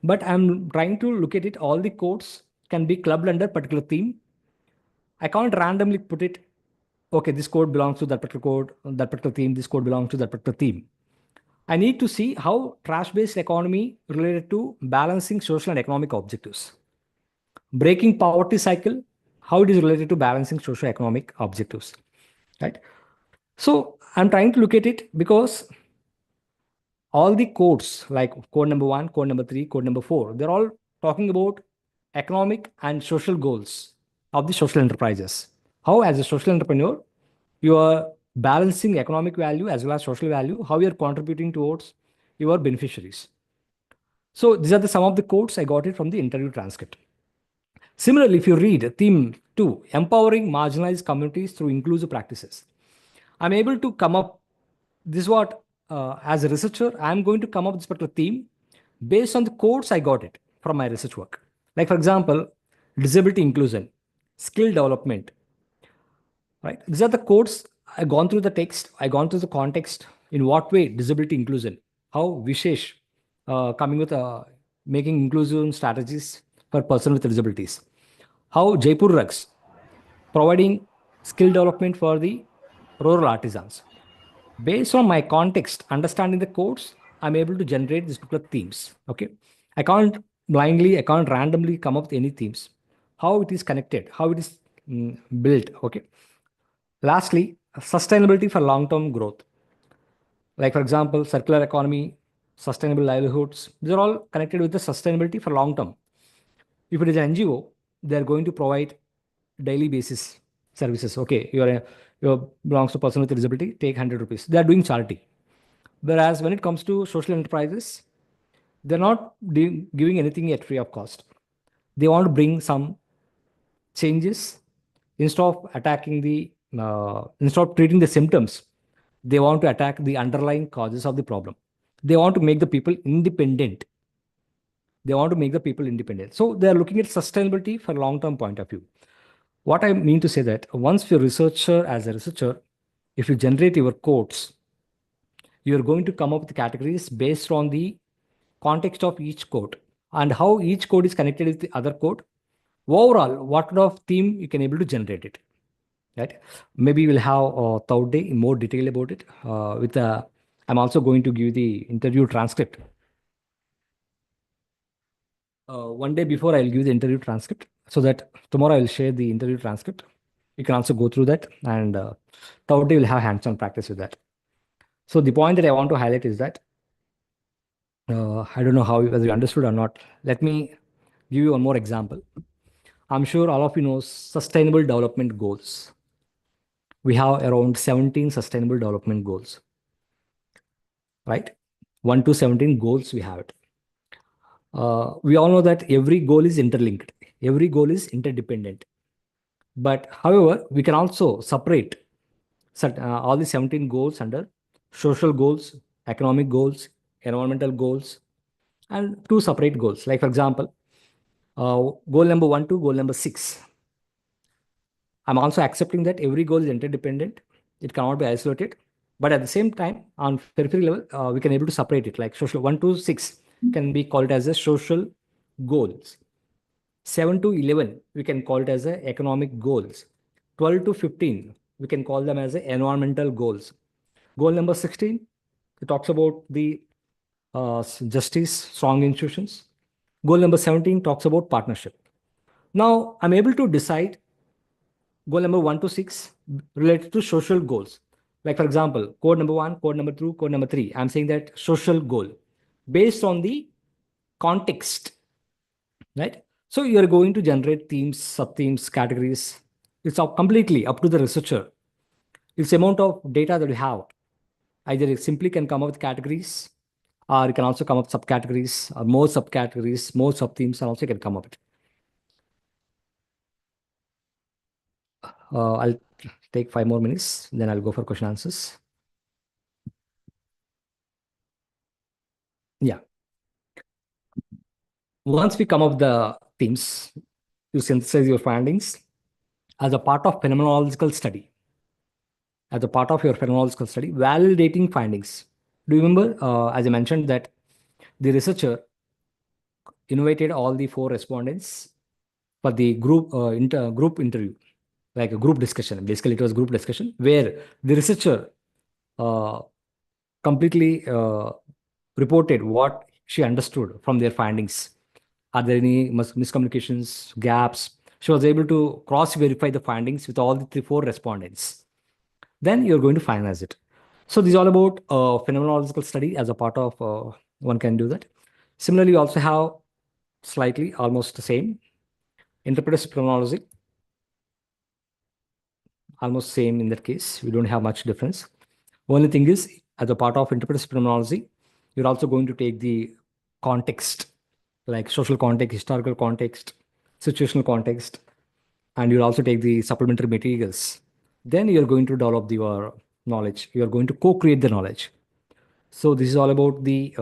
but I'm trying to look at it. All the quotes can be clubbed under particular theme. I can't randomly put it, okay, this code belongs to that particular code, that particular theme, this code belongs to that particular theme. I need to see how trash-based economy related to balancing social and economic objectives. Breaking poverty cycle, how it is related to balancing socio-economic objectives, right? So I'm trying to look at it because all the codes, like code number 1, code number 3, code number 4, they're all talking about economic and social goals of the social enterprises. How, as a social entrepreneur, you are balancing economic value as well as social value, how you're contributing towards your beneficiaries. So these are some of the quotes I got it from the interview transcript. Similarly, if you read theme 2, empowering marginalized communities through inclusive practices, I'm able to come up, this is what, as a researcher, I'm going to come up with this particular theme based on the quotes I got it from my research work. Like, for example, disability inclusion, skill development, right? These are the quotes. I've gone through the text, I've gone through the context, in what way disability inclusion, how Vishesh coming with making inclusion strategies for person with disabilities, how Jaipur Rugs providing skill development for the rural artisans. Based on my context, understanding the codes, I'm able to generate these particular themes. Okay. I can't blindly, I can't randomly come up with any themes. How it is connected, how it is built. Okay. Lastly, sustainability for long-term growth. Like, for example, circular economy, sustainable livelihoods. These are all connected with the sustainability for long term. If it is an NGO, they're going to provide daily basis services. Okay, you belongs to person with a disability, take 100 rupees. They are doing charity. Whereas when it comes to social enterprises, they're not giving anything at free of cost. They want to bring some changes instead of attacking instead of treating the symptoms. They want to attack the underlying causes of the problem. They want to make the people independent. They want to make the people independent. So they are looking at sustainability for long-term point of view. What I mean to say that once you're a researcher, as a researcher, if you generate your codes, you're going to come up with categories based on the context of each code and how each code is connected with the other code. Overall, what kind of theme you can able to generate it, right? Maybe we'll have a third day in more detail about it. I'm also going to give the interview transcript. One day before, I'll give the interview transcript so that tomorrow I'll share the interview transcript. You can also go through that, and third day we'll have hands-on practice with that. So the point that I want to highlight is that I don't know whether you understood or not. Let me give you one more example. I'm sure all of you know Sustainable Development Goals. We have around 17 Sustainable Development Goals, right? 1 to 17 goals we have it. We all know that every goal is interlinked. Every goal is interdependent. But however, we can also separate all the 17 goals under social goals, economic goals, environmental goals, and two separate goals. Like for example, goal number 1 to goal number 6. I'm also accepting that every goal is interdependent. It cannot be isolated. But at the same time, on periphery level, we can able to separate it. Like social 1 to 6 can be called as a social goals. 7 to 11, we can call it as a economic goals. 12 to 15, we can call them as a environmental goals. Goal number 16, it talks about the justice, strong institutions. Goal number 17 talks about partnership. Now, I'm able to decide goal number 1 to 6 related to social goals. Like, for example, code number 1, code number 2, code number 3. I'm saying that social goal based on the context, right? So you're going to generate themes, sub-themes, categories. It's completely up to the researcher. It's amount of data that you have. Either you simply can come up with categories, or you can also come up with subcategories, or more subcategories, more sub-themes, and also you can come up with. I'll take 5 more minutes, then I'll go for question answers. Yeah. Once we come up with the themes, you synthesize your findings as a part of phenomenological study. As a part of your phenomenological study, validating findings. Do you remember, as I mentioned, that the researcher invited all the 4 respondents for the group interview, like a group discussion. Basically, it was group discussion where the researcher uh, completely reported what she understood from their findings. Are there any miscommunications, gaps? She was able to cross-verify the findings with all the 4 respondents. Then you're going to finalize it. So this is all about phenomenological study as a part of one can do that. Similarly, we also have slightly almost the same interpretive phenomenology. Almost same in that case. We don't have much difference. Only thing is, as a part of interpretive phenomenology, you're also going to take the context, like social context, historical context, situational context, and you'll also take the supplementary materials. Then you're going to develop your knowledge. You're going to co-create the knowledge. So this is all about the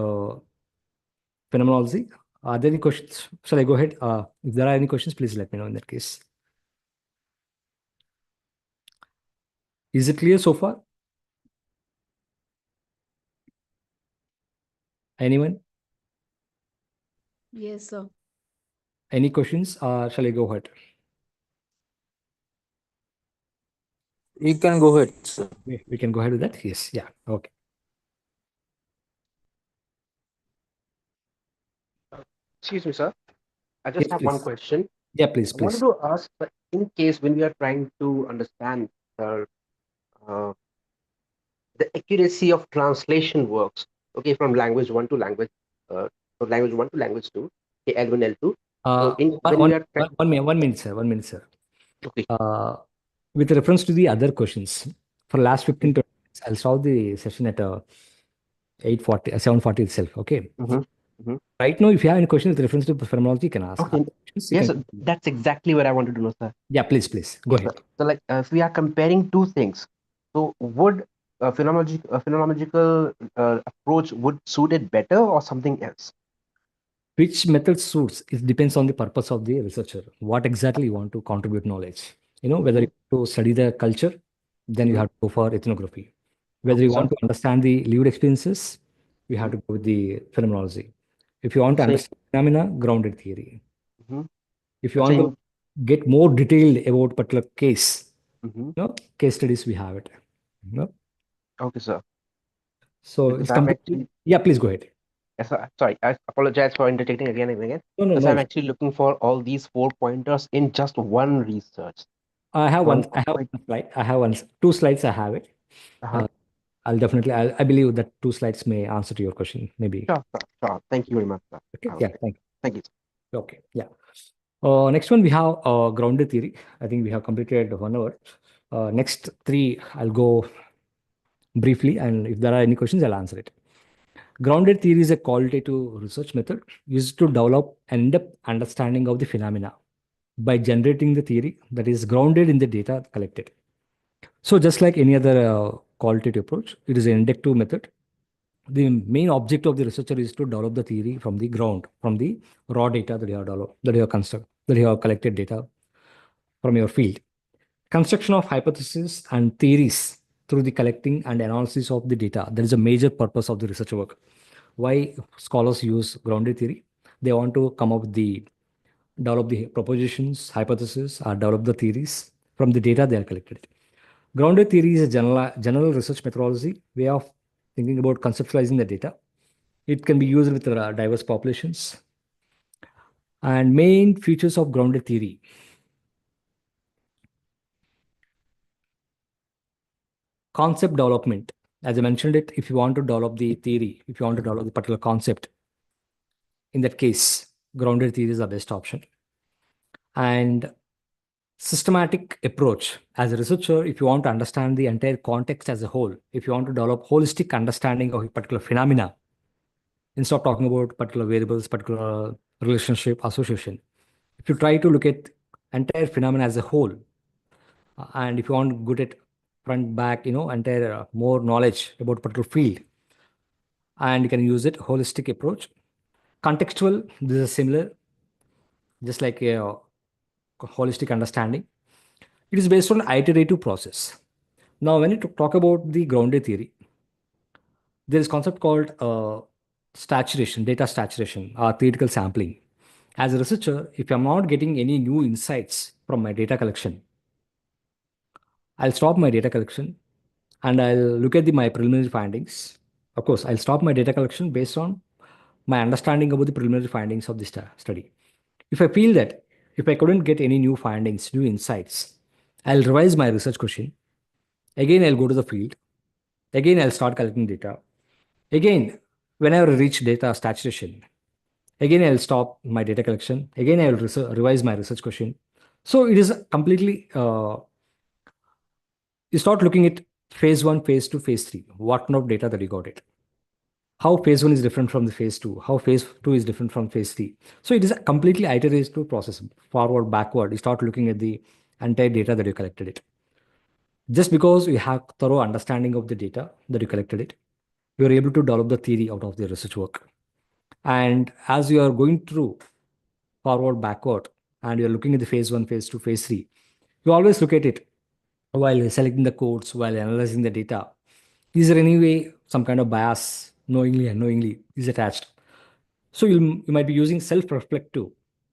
phenomenology. Are there any questions? Shall I go ahead? If there are any questions, please let me know in that case. Is it clear so far? Anyone? Yes, sir. Any questions? Shall I go ahead? You can go ahead, sir. We can go ahead with that. Yes. Yeah. Okay. Excuse me, sir. I just Yes, have one please. question. Yeah, please, I wanted please. to ask that in case when we are trying to understand uh, uh, the accuracy of translation works, okay, from language one to language, from language one to language two, okay, L1, L2. So when we are trying, 1 minute, sir. 1 minute, sir. okay, With reference to the other questions, for last 15 to 20 minutes, I'll solve the session at 8:40, 7:40 itself. Okay. Right now, if you have any questions with reference to phenomenology, you can ask. okay, Other questions, you yes, can- that's exactly what I wanted to know, sir. Yeah, please. Go ahead. So, like, if we are comparing two things, so would a phenomenological approach would suit it better or something else? Which method suits? It depends on the purpose of the researcher. What exactly you want to contribute knowledge. Whether you want to study the culture, then you have to go for ethnography. Whether Okay, you sir. want to understand the lived experiences, you have to go with the phenomenology. If you want to So- understand phenomena, grounded theory. Mhm. If you So want to get more detailed about particular case, Mhm. case studies we have it. Okay, sir. So Because it's I'm completely. actually, Yeah, please go ahead. yes, sir, sorry, I apologize for interjecting again and again. No, Because I'm no. actually looking for all these 4 pointers in just one research. I have One one. I have quite- one slide. I have 2 slides. I have it. Uh-huh. I'll definitely. I believe that 2 slides may answer to your question. Maybe. Sure, sir, sure. Thank you very much, sir. Okay. Yeah. Thank you. Thank you. Okay. Yeah. Next one, we have grounded theory. I think we have completed 1 hour. Next three, I'll go briefly, and if there are any questions, I'll answer it. Grounded theory is a qualitative research method used to develop an in-depth understanding of the phenomena by generating the theory that is grounded in the data collected. So just like any other qualitative approach, it is an inductive method. The main objective of the researcher is to develop the theory from the ground, from the raw data that you have developed, that you have constructed, that you have collected data from your field. Construction of hypotheses and theories through the collecting and analysis of the data. That is a major purpose of the research work. Why scholars use grounded theory? They want to come up with develop the propositions, hypotheses, or develop the theories from the data they are collected. Grounded theory is a general research methodology, way of thinking about conceptualizing the data. It can be used with diverse populations. And main features of grounded theory. Concept development. As I mentioned it, if you want to develop the theory, if you want to develop the particular concept, in that case, grounded theory is the best option. And systematic approach. As a researcher, if you want to understand the entire context as a whole, if you want to develop holistic understanding of a particular phenomena, instead of talking about particular variables, particular relationship, association, if you try to look at entire phenomena as a whole, and if you want good at front, back, entire more knowledge about particular field, and you can use it holistic approach. Contextual, this is similar, just like a holistic understanding. It is based on iterative process. Now, when you talk about the grounded theory, there is concept called saturation, data saturation, or theoretical sampling. As a researcher, if I'm not getting any new insights from my data collection, I'll stop my data collection and I'll look at my preliminary findings. Of course, I'll stop my data collection based on my understanding about the preliminary findings of this study. If I feel that if I couldn't get any new findings, new insights, I'll revise my research question. Again, I'll go to the field. Again, I'll start collecting data. Again, whenever I reach data saturation, again, I'll stop my data collection. Again, I'll revise my research question. So it is completely, you start looking at phase 1, phase 2, phase 3, what kind of data that you got it. How phase 1 is different from the phase 2, how phase 2 is different from phase 3. So it is a completely iterative process, forward, backward. You start looking at the entire data that you collected it. Just because you have thorough understanding of the data that you collected it, you are able to develop the theory out of the research work. And as you are going through forward, backward, and you're looking at the phase 1, phase 2, phase 3, you always look at it while selecting the codes, while analyzing the data. Is there any way some kind of bias, knowingly, unknowingly, is attached? So you might be using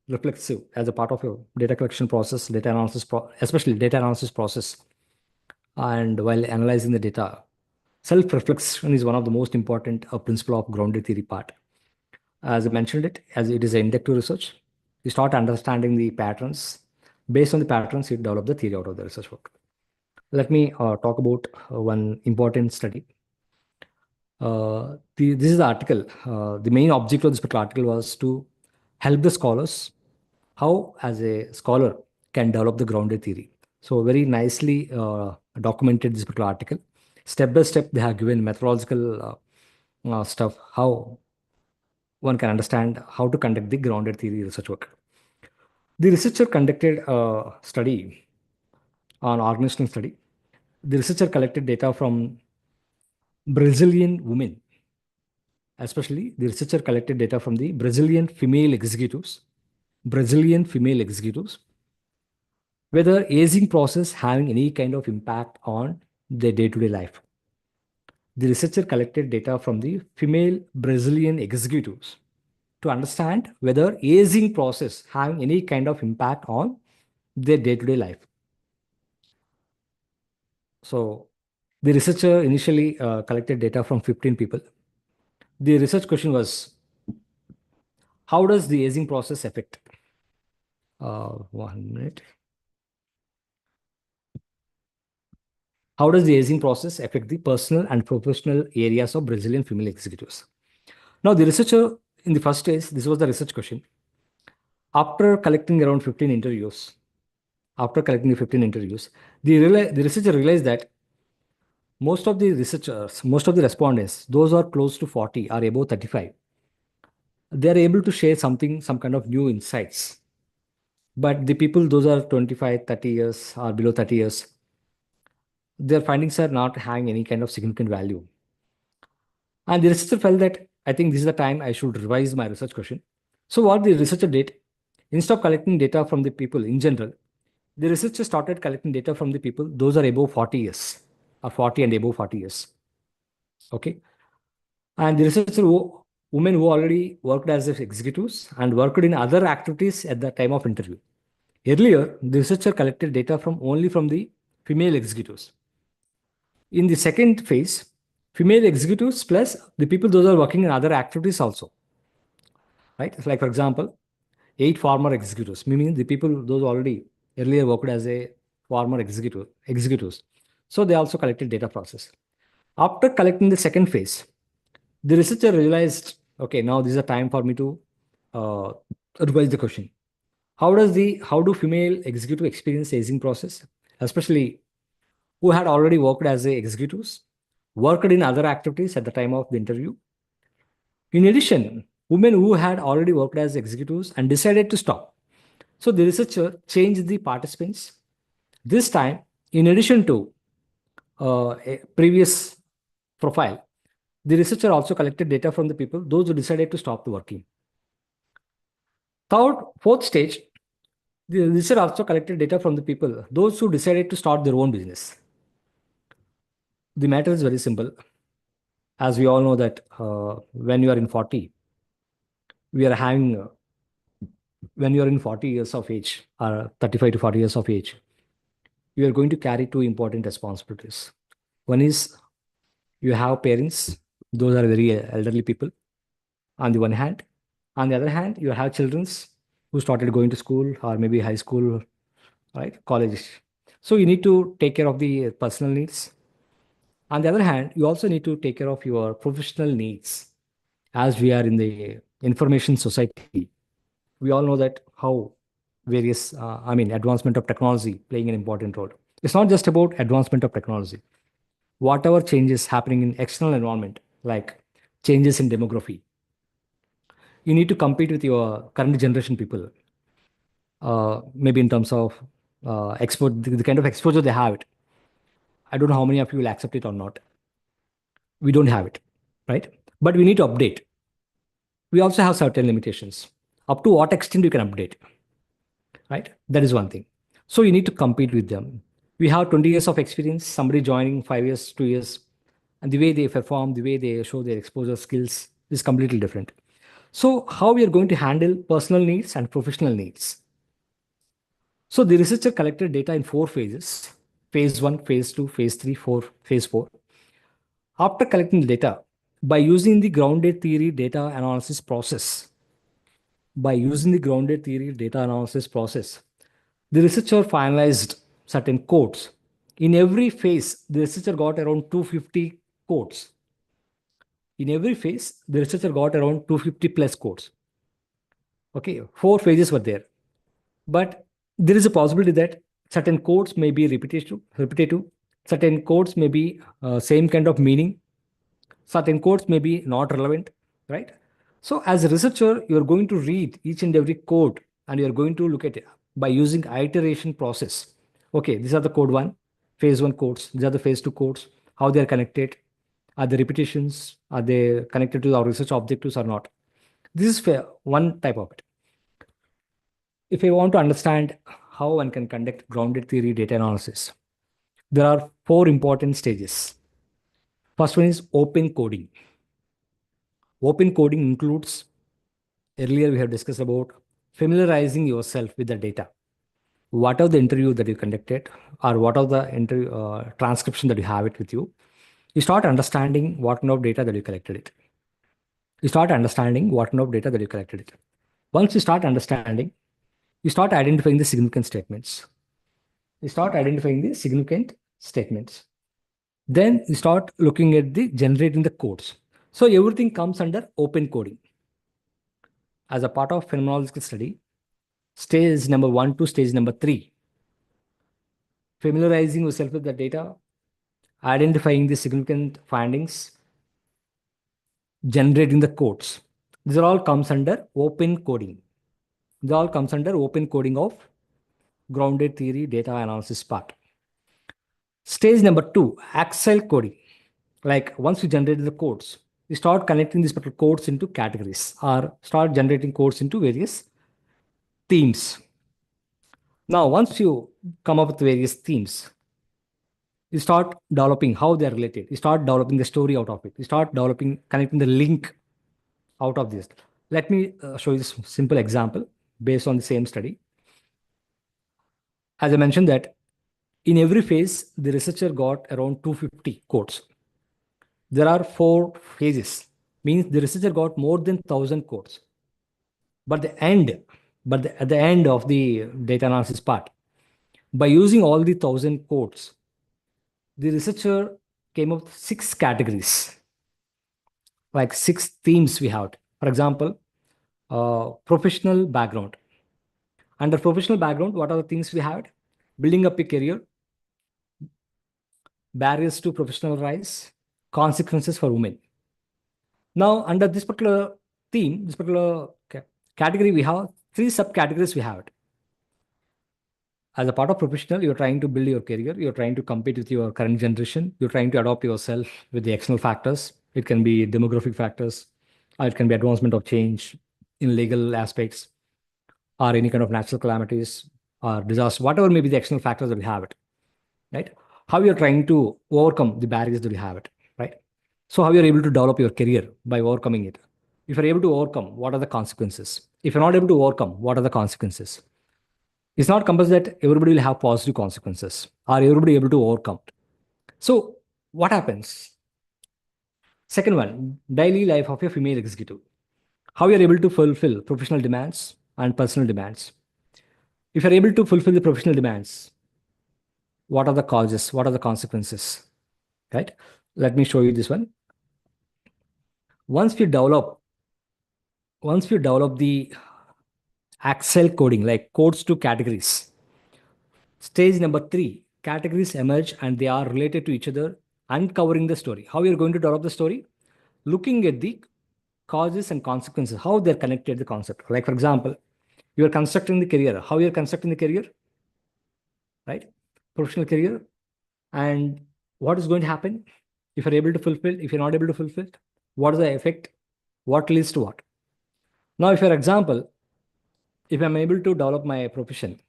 reflexive as a part of your data collection process, data analysis, especially data analysis process. And while analyzing the data, self-reflection is one of the most important principle of grounded theory part. As I mentioned it, as it is an inductive research, you start understanding the patterns. Based on the patterns, you develop the theory out of the research work. Let me talk about one important study. This is the article. The main objective of this particular article was to help the scholars how, as a scholar, can develop the grounded theory. So very nicely documented this particular article. Step by step, they have given methodological stuff, how one can understand how to conduct the grounded theory research work. The researcher conducted a study, an organizational study. The researcher collected data from Brazilian women. Especially, the researcher collected data from the Brazilian female executives, whether aging process having any kind of impact on their day-to-day life. The researcher collected data from the female Brazilian executives to understand whether aging process having any kind of impact on their day-to-day life. So the researcher initially collected data from 15 people. The research question was, how does the aging process affect? 1 minute. How does the aging process affect the personal and professional areas of Brazilian female executives? Now, the researcher in the first stage, this was the research question. After collecting around 15 interviews, the researcher realized that most of the researchers, most of the respondents, those who are close to 40 or above 35, they are able to share something, some kind of new insights. But the people, those are 25, 30 years or below 30 years, their findings are not having any kind of significant value. And the researcher felt that I think this is the time I should revise my research question. So what the researcher did, instead of collecting data from the people in general, the researcher started collecting data from the people, those are above 40 years or 40 and above 40 years. Okay. And the researcher, women who already worked as executives and worked in other activities at the time of interview. Earlier, the researcher collected data only from the female executives. In the second phase, female executives plus the people those are working in other activities also. Right? It's like, for example, 8 former executives, meaning the people those already earlier worked as a former executives. So they also collected data process. After collecting the second phase, the researcher realized, okay, now this is a time for me to revise the question. How do female executive experience aging process, especially who had already worked as a executives, worked in other activities at the time of the interview? In addition, women who had already worked as executives and decided to stop. So the researcher changed the participants. This time, in addition to a previous profile, the researcher also collected data from the people, those who decided to stop working. Fourth stage, the researcher also collected data from the people, those who decided to start their own business. The matter is very simple. As we all know that when you are in 40, we are having, when you are in 40 years of age or 35 to 40 years of age, you are going to carry 2 important responsibilities. One is you have parents, those are very elderly people on the one hand. On the other hand, you have children who started going to school or maybe high school, right, college. So you need to take care of the personal needs. On the other hand, you also need to take care of your professional needs. As we are in the information society, we all know that how various, advancement of technology playing an important role. It's not just about advancement of technology. Whatever changes happening in external environment, like changes in demography, you need to compete with your current generation people. Maybe in terms of the kind of exposure they have it. I don't know how many of you will accept it or not. We don't have it, right? But we need to update. We also have certain limitations. Up to what extent you can update, right? That is one thing. So you need to compete with them. We have 20 years of experience, somebody joining 5 years, 2 years, and the way they perform, the way they show their exposure skills is completely different. So how we are going to handle personal needs and professional needs? So the researcher collected data in 4 phases: phase 1, phase 2, phase 3, phase 4. After collecting the data, by using the grounded theory data analysis process, the researcher finalized certain codes. In every phase, the researcher got around 250 codes. In every phase, the researcher got around 250 plus codes. Okay, 4 phases were there. But there is a possibility that certain codes may be repetitive, certain codes may be same kind of meaning, certain codes may be not relevant, right? So as a researcher, you're going to read each and every code and you're going to look at it by using iteration process. Okay, these are the code 1, phase 1 codes. These are the phase 2 codes, how they are connected. Are they repetitions? Are they connected to our research objectives or not? This is one type of it. If I want to understand how one can conduct grounded theory data analysis, there are 4 important stages. First one is open coding. Open coding includes, earlier we have discussed about familiarizing yourself with the data. What of the interview that you conducted or what of the interview transcription that you have it with you, you start understanding what kind of data that you collected it. Once you start understanding, you start identifying the significant statements. Then you start looking at generating the codes. So everything comes under open coding. As a part of phenomenological study, stage number 1 to stage number 3. Familiarizing yourself with the data, identifying the significant findings, generating the codes. These are all comes under open coding. This all comes under open coding of grounded theory data analysis part. Stage number 2, Excel coding. Like once you generate the codes, you start connecting these particular codes into categories or start generating codes into various themes. Now, once you come up with various themes, you start developing how they're related. You start developing the story out of it. You start developing, connecting the link out of this. Let me show you this simple example based on the same study. As I mentioned that in every phase, the researcher got around 250 codes. There are 4 phases, means the researcher got more than 1,000 codes. But at the end of the data analysis part, by using all the 1,000 codes, the researcher came up with 6 categories, like 6 themes we have. For example, professional background. Under professional background, what are the things we have? Building up a career, barriers to professional rise, consequences for women. Now, under this particular theme, this particular category, we have 3 subcategories we have. As a part of professional, you're trying to build your career, you're trying to compete with your current generation, you're trying to adopt yourself with the external factors. It can be demographic factors, or it can be advancement of change in legal aspects, or any kind of natural calamities or disaster, whatever may be the external factors that we have it, right? How you're trying to overcome the barriers that you have it, right? So how you're able to develop your career by overcoming it. If you're able to overcome, what are the consequences? If you're not able to overcome, what are the consequences? It's not compulsory that everybody will have positive consequences or everybody able to overcome. So what happens? Second one, daily life of a female executive. How you're able to fulfill professional demands and personal demands. If you're able to fulfill the professional demands, what are the causes? What are the consequences? Right? Let me show you this one. Once we develop the Excel coding, like codes to categories, stage number 3, categories emerge and they are related to each other, uncovering the story. How you're going to develop the story? Looking at the causes and consequences, how they're connected to the concept. Like, for example, you're constructing the career. How you're constructing the career? Right? Professional career. And what is going to happen? If you're able to fulfill, if you're not able to fulfill, what is the effect? What leads to what? Now, if for example, if I'm able to develop my profession,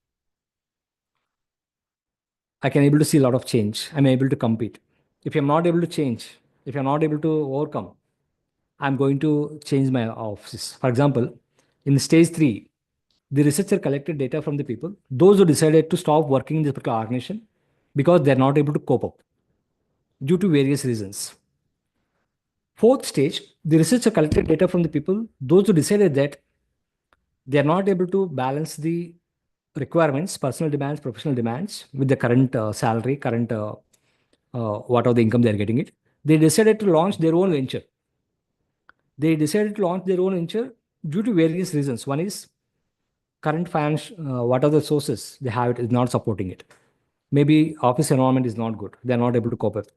I can able to see a lot of change. I'm able to compete. If I'm not able to change, if I'm not able to overcome, I'm going to change my office. For example, in stage 3, the researcher collected data from the people, those who decided to stop working in this particular organization because they're not able to cope up due to various reasons. 4th stage, the researcher collected data from the people, those who decided that they're not able to balance the requirements, personal demands, professional demands with the current salary, current whatever the income they're getting it. They decided to launch their own venture. They decided to launch their own venture due to various reasons. One is current finance, what are the sources they have it is not supporting it. Maybe office environment is not good. They're not able to cope with.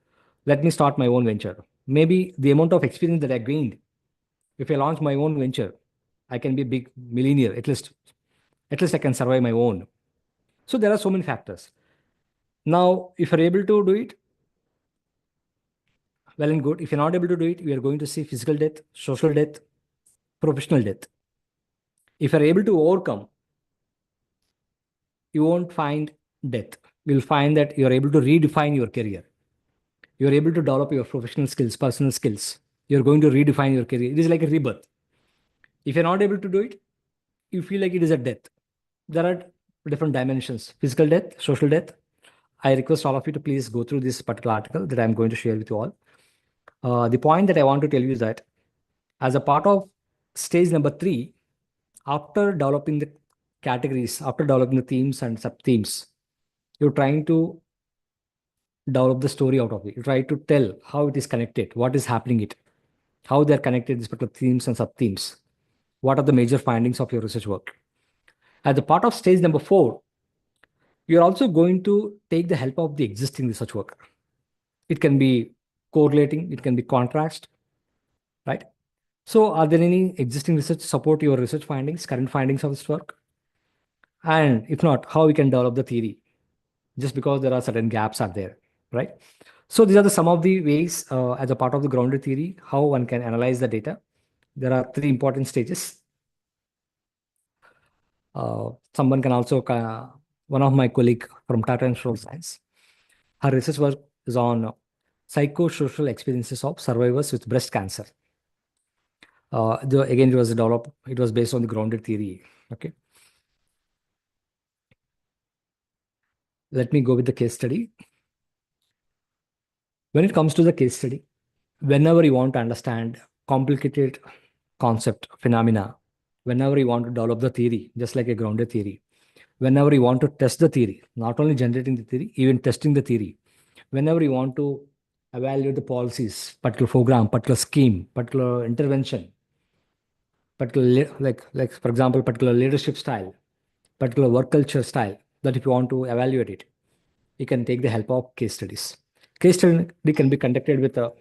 Let me start my own venture. Maybe the amount of experience that I gained, if I launch my own venture, I can be a big millionaire. At least I can survive my own. So there are so many factors. Now, if you're able to do it, well and good. If you're not able to do it, we are going to see physical death, social death, professional death. If you're able to overcome, you won't find death. You'll find that you're able to redefine your career. You're able to develop your professional skills, personal skills. You're going to redefine your career. It is like a rebirth. If you're not able to do it, you feel like it is a death. There are different dimensions: physical death, social death. I request all of you to please go through this particular article that I'm going to share with you all. The point that I want to tell you is that as a part of stage number 3, after developing the categories, after developing the themes and sub-themes, you're trying to develop the story out of it. You try to tell how it is connected, what is happening it, how they're connected, these particular themes and sub-themes. What are the major findings of your research work? As a part of stage number 4, you're also going to take the help of the existing research work. It can be correlating, it can be contrast, right? So are there any existing research to support your research findings, current findings of this work? And if not, how we can develop the theory, just because there are certain gaps are there, right? So these are some of the ways as a part of the grounded theory, how one can analyze the data. There are 3 important stages. Someone can also, one of my colleague from Tata Institute of Science, her research work is on psychosocial experiences of survivors with breast cancer. Again, it was based on the grounded theory. Okay. Let me go with the case study. When it comes to the case study, whenever you want to understand complicated concept, phenomena, whenever you want to develop the theory, just like a grounded theory, whenever you want to test the theory, not only generating the theory, even testing the theory, whenever you want to evaluate the policies, particular program, particular scheme, particular intervention, particular, like for example, particular leadership style, particular work culture style, that if you want to evaluate it, you can take the help of case studies. Case study can be conducted with a,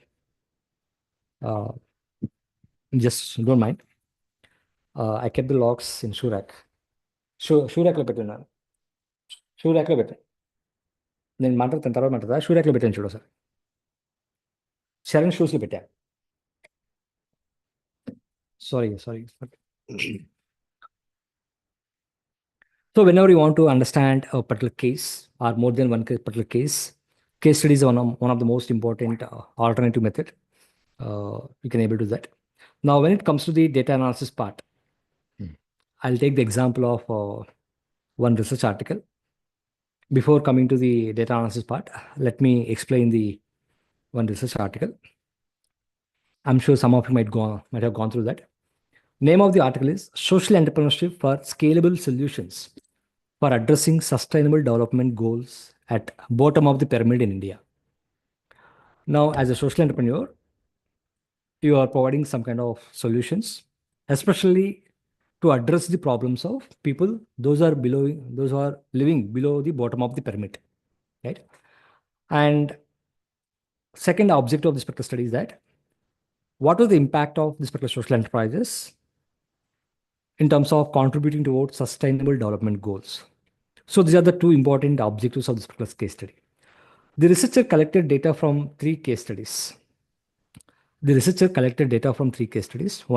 just don't mind. I kept the logs in shoe rack. Shoe ర్యాక్లో పెట్టున్నాను. Shoe ర్యాక్లో పెట్టాను. నేను మాట్లాడుతాను, తర్వాత మాట్లాడతా. Shoe ర్యాక్లో పెట్టాను చూడు sir. Sharan షూస్లో పెట్టా. Sorry. So whenever you want to understand a particular case or more than one particular case study is one of the most important alternative method. You can able to do that. Now, when it comes to the data analysis part, I'll take the example of one research article. Before coming to the data analysis part, let me explain the one research article. I'm sure some of you might have gone through that. Name of the article is Social Entrepreneurship for Scalable Solutions for Addressing Sustainable Development Goals at Bottom of the Pyramid in India. Now, as a social entrepreneur, you are providing some kind of solutions, especially to address the problems of people, those who are living below the bottom of the pyramid, right? And second objective of this particular study is that what is the impact of this particular social enterprises in terms of contributing towards sustainable development goals. So these are the 2 important objectives of this particular case study. The researcher collected data from 3 case studies.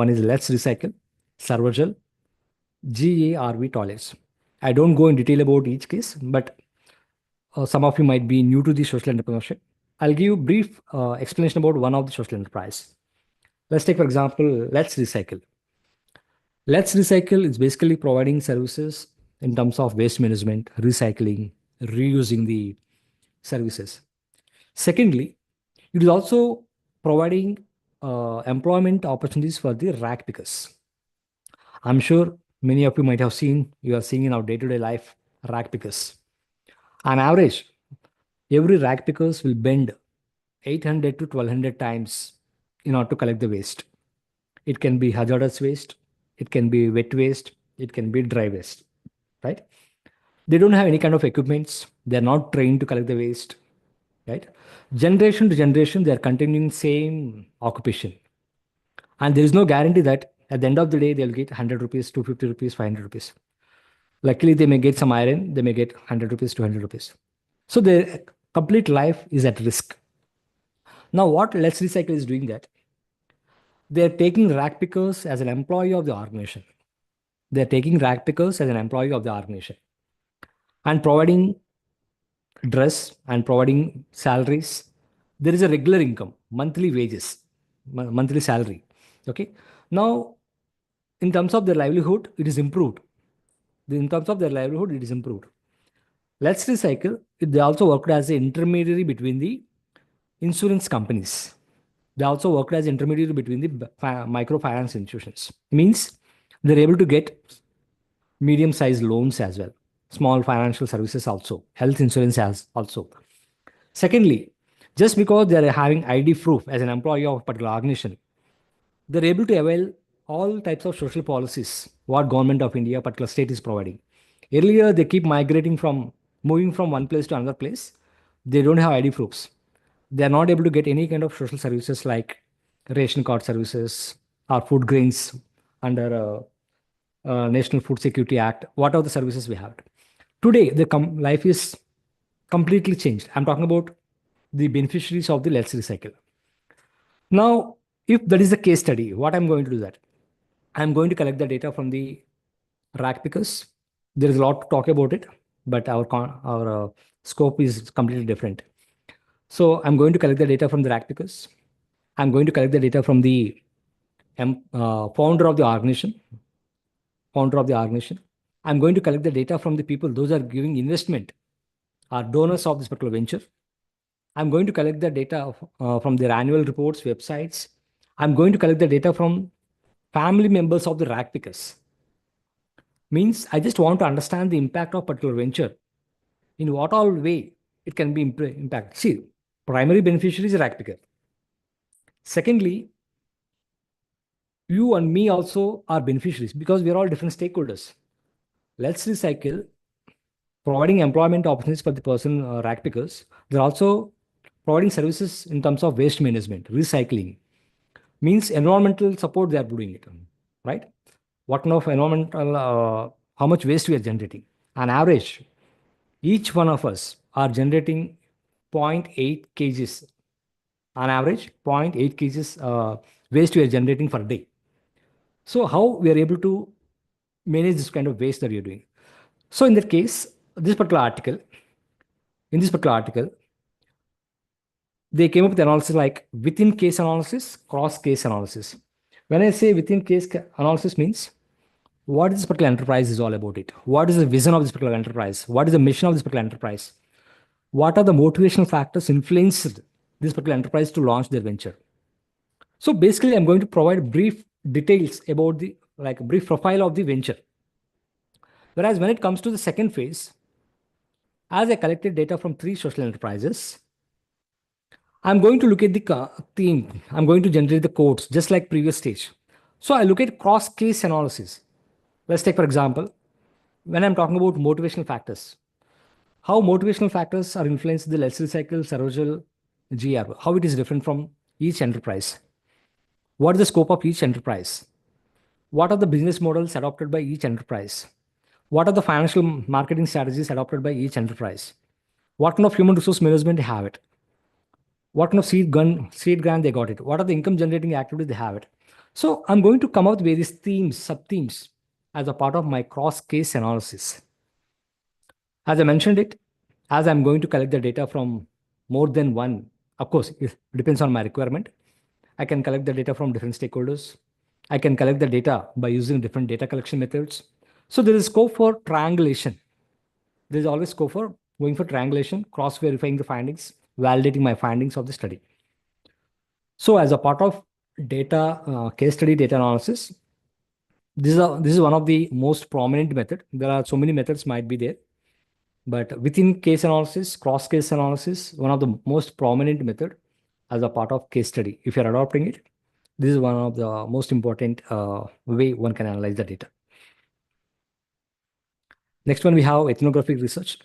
One is Let's Recycle, Servagel, GARV Toilets. I don't go in detail about each case, but some of you might be new to the social entrepreneurship. I'll give you a brief explanation about one of the social enterprise. Let's take, for example, Let's Recycle. Let's Recycle is basically providing services in terms of waste management, recycling, reusing the services. Secondly, it is also providing employment opportunities for the rack pickers. I'm sure many of you might have seen, you are seeing in our day-to-day life, rack pickers. On average, every rack pickers will bend 800 to 1200 times in order to collect the waste. It can be hazardous waste, it can be wet waste, it can be dry waste, right? They don't have any kind of equipments. They're not trained to collect the waste, right? Generation to generation, they are continuing same occupation. And there is no guarantee that at the end of the day, they'll get 100 rupees, 250 rupees, 500 rupees. Luckily, they may get some iron, they may get 100 rupees, 200 rupees. So their complete life is at risk. Now, what Let's Recycle is doing that, they're taking rack pickers as an employee of the organization. They're taking rack pickers as an employee of the organization and providing dress and providing salaries. There is a regular income, monthly wages, monthly salary. Okay. Now, in terms of their livelihood, it is improved. Let's Recycle, they also worked as an intermediary between the insurance companies. They also worked as intermediary between the microfinance institutions. Means they're able to get medium-sized loans as well, small financial services also, health insurance as also. Secondly, just because they're having ID proof as an employee of a particular organization, they're able to avail all types of social policies what government of India, particular state is providing. Earlier, they keep moving from one place to another place. They don't have ID proofs. They are not able to get any kind of social services like ration card services or food grains under National Food Security Act, whatever the services we have. Today, life is completely changed. I'm talking about the beneficiaries of the Let's Recycle. Now, if that is the case study, what I'm going to do that? I'm going to collect the data from the rack pickers. There is a lot to talk about it, but our scope is completely different. So I'm going to collect the data from the rack pickers. I'm going to collect the data from the founder of the organization. I'm going to collect the data from the people, those are giving investment, are donors of this particular venture. I'm going to collect the data from their annual reports, websites. I'm going to collect the data from family members of the rack pickers. Means I just want to understand the impact of particular venture. In what all way it can be impact. See, primary beneficiary is a rack picker. Secondly, you and me also are beneficiaries because we are all different stakeholders. Let's Recycle, providing employment opportunities for the person rack pickers. They're also providing services in terms of waste management, recycling. Means environmental support they are doing it, right? What kind of environmental, how much waste we are generating? On average, each one of us are generating 0.8 kgs. On average, 0.8 kgs waste we are generating per day. So how we are able to manage this kind of waste that you're doing? So in that case, in this particular article, they came up with analysis like within case analysis, cross case analysis. When I say within case analysis means what is this particular enterprise is all about it? What is the vision of this particular enterprise? What is the mission of this particular enterprise? What are the motivational factors influenced this particular enterprise to launch their venture? So basically, I'm going to provide brief details about the brief profile of the venture. Whereas when it comes to the second phase, as I collected data from 3 social enterprises, I'm going to look at the theme. I'm going to generate the codes just like previous stage. So I look at cross case analysis. Let's take, for example, when I'm talking about motivational factors, how motivational factors are influenced the Let's Recycle, Serogel, GR, how it is different from each enterprise. What is the scope of each enterprise? What are the business models adopted by each enterprise? What are the financial marketing strategies adopted by each enterprise? What kind of human resource management they have it? What kind of seed grant they got it? What are the income generating activities they have it? So I'm going to come out with various themes, sub-themes as a part of my cross-case analysis. As I mentioned it, as I'm going to collect the data from more than one, of course, it depends on my requirement. I can collect the data from different stakeholders. I can collect the data by using different data collection methods. So there is scope for triangulation. There is always scope for going for triangulation, cross-verifying the findings, validating my findings of the study. So as a part of data case study data analysis, this is one of the most prominent method. There are so many methods might be there, but within case analysis, cross case analysis, one of the most prominent method as a part of case study. If you're adopting it, this is one of the most important way one can analyze the data. Next one, we have ethnographic research.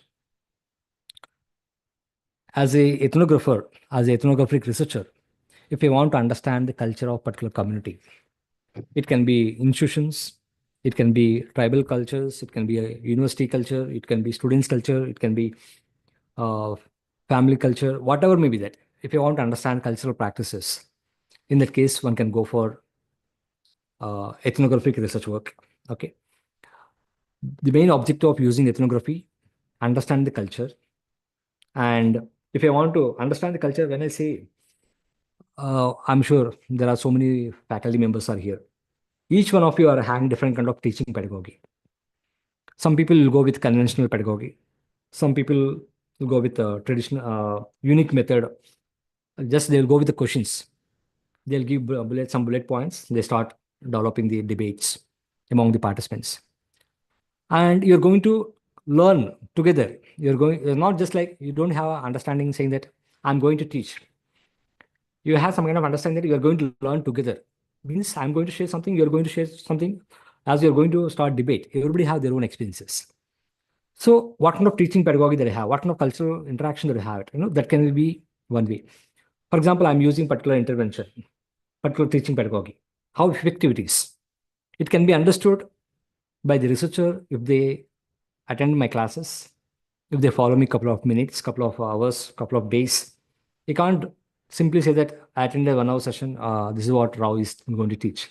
As a ethnographic researcher, if you want to understand the culture of particular community, it can be institutions, it can be tribal cultures, it can be a university culture, it can be students' culture, it can be family culture, whatever may be that. If you want to understand cultural practices, in that case, one can go for ethnographic research work. Okay. The main objective of using ethnography, understand the culture. And if you want to understand the culture, when I say, I'm sure there are so many faculty members are here. Each one of you are having different kind of teaching pedagogy. Some people will go with conventional pedagogy. Some people will go with a traditional, unique method. Just they'll go with the questions. They'll give some bullet points. They start developing the debates among the participants. And you're going to learn together. You're not just like, you don't have an understanding saying that I'm going to teach. You have some kind of understanding that you're going to learn together. Means I'm going to share something, you're going to share something. As you're going to start debate, everybody have their own experiences. So what kind of teaching pedagogy that I have, what kind of cultural interaction that I have, that can be one way. For example, I'm using particular intervention, particular teaching pedagogy, how effective it is. It can be understood by the researcher if they attend my classes, if they follow me a couple of minutes, couple of hours, couple of days. You can't simply say that I attended a 1 hour session. This is what Rao is going to teach,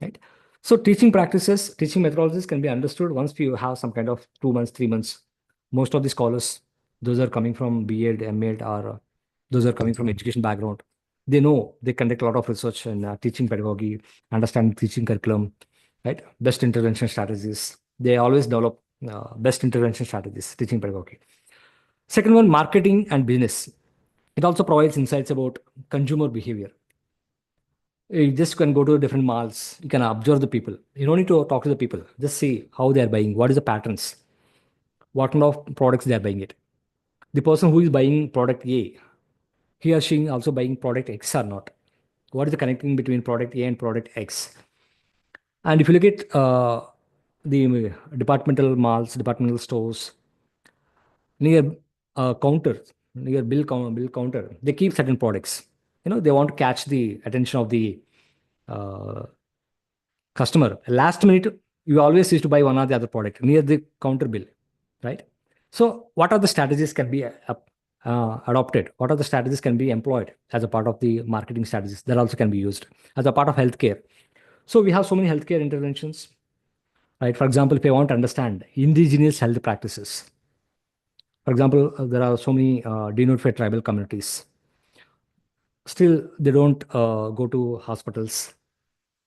right? So teaching practices, teaching methodologies can be understood once you have some kind of 2 months, 3 months. Most of the scholars, those are coming from B.Ed, M.Ed, or those are coming from education background. They know, they conduct a lot of research in teaching pedagogy, understand teaching curriculum, right? Best intervention strategies. They always develop best intervention strategies, teaching pedagogy. Second one, marketing and business. It also provides insights about consumer behavior. You just can go to different malls. You can observe the people. You don't need to talk to the people. Just see how they are buying. What is the patterns? What kind of products they are buying it? The person who is buying product A, he or she also buying product X or not? What is the connecting between product A and product X? And if you look at the departmental malls, departmental stores, near near bill counter, they keep certain products. They want to catch the attention of the uh, customer. Last minute, you always used to buy one or the other product near the counter bill, right? So, what are the strategies can be adopted? What are the strategies can be employed as a part of the marketing strategies that also can be used as a part of healthcare? So, we have so many healthcare interventions, right? For example, if I want to understand indigenous health practices, for example, there are so many denotified tribal communities. Still, they don't go to hospitals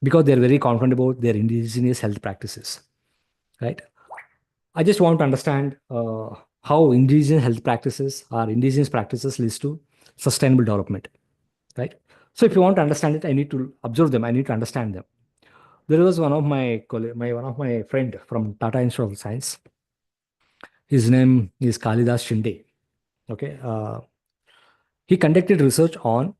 because they're very confident about their indigenous health practices, right? I just want to understand how indigenous health practices or indigenous practices leads to sustainable development, right? So if you want to understand it, I need to observe them. I need to understand them. There was one of my friend from Tata Institute of Science. His name is Kalidas Shinde. Okay, he conducted research on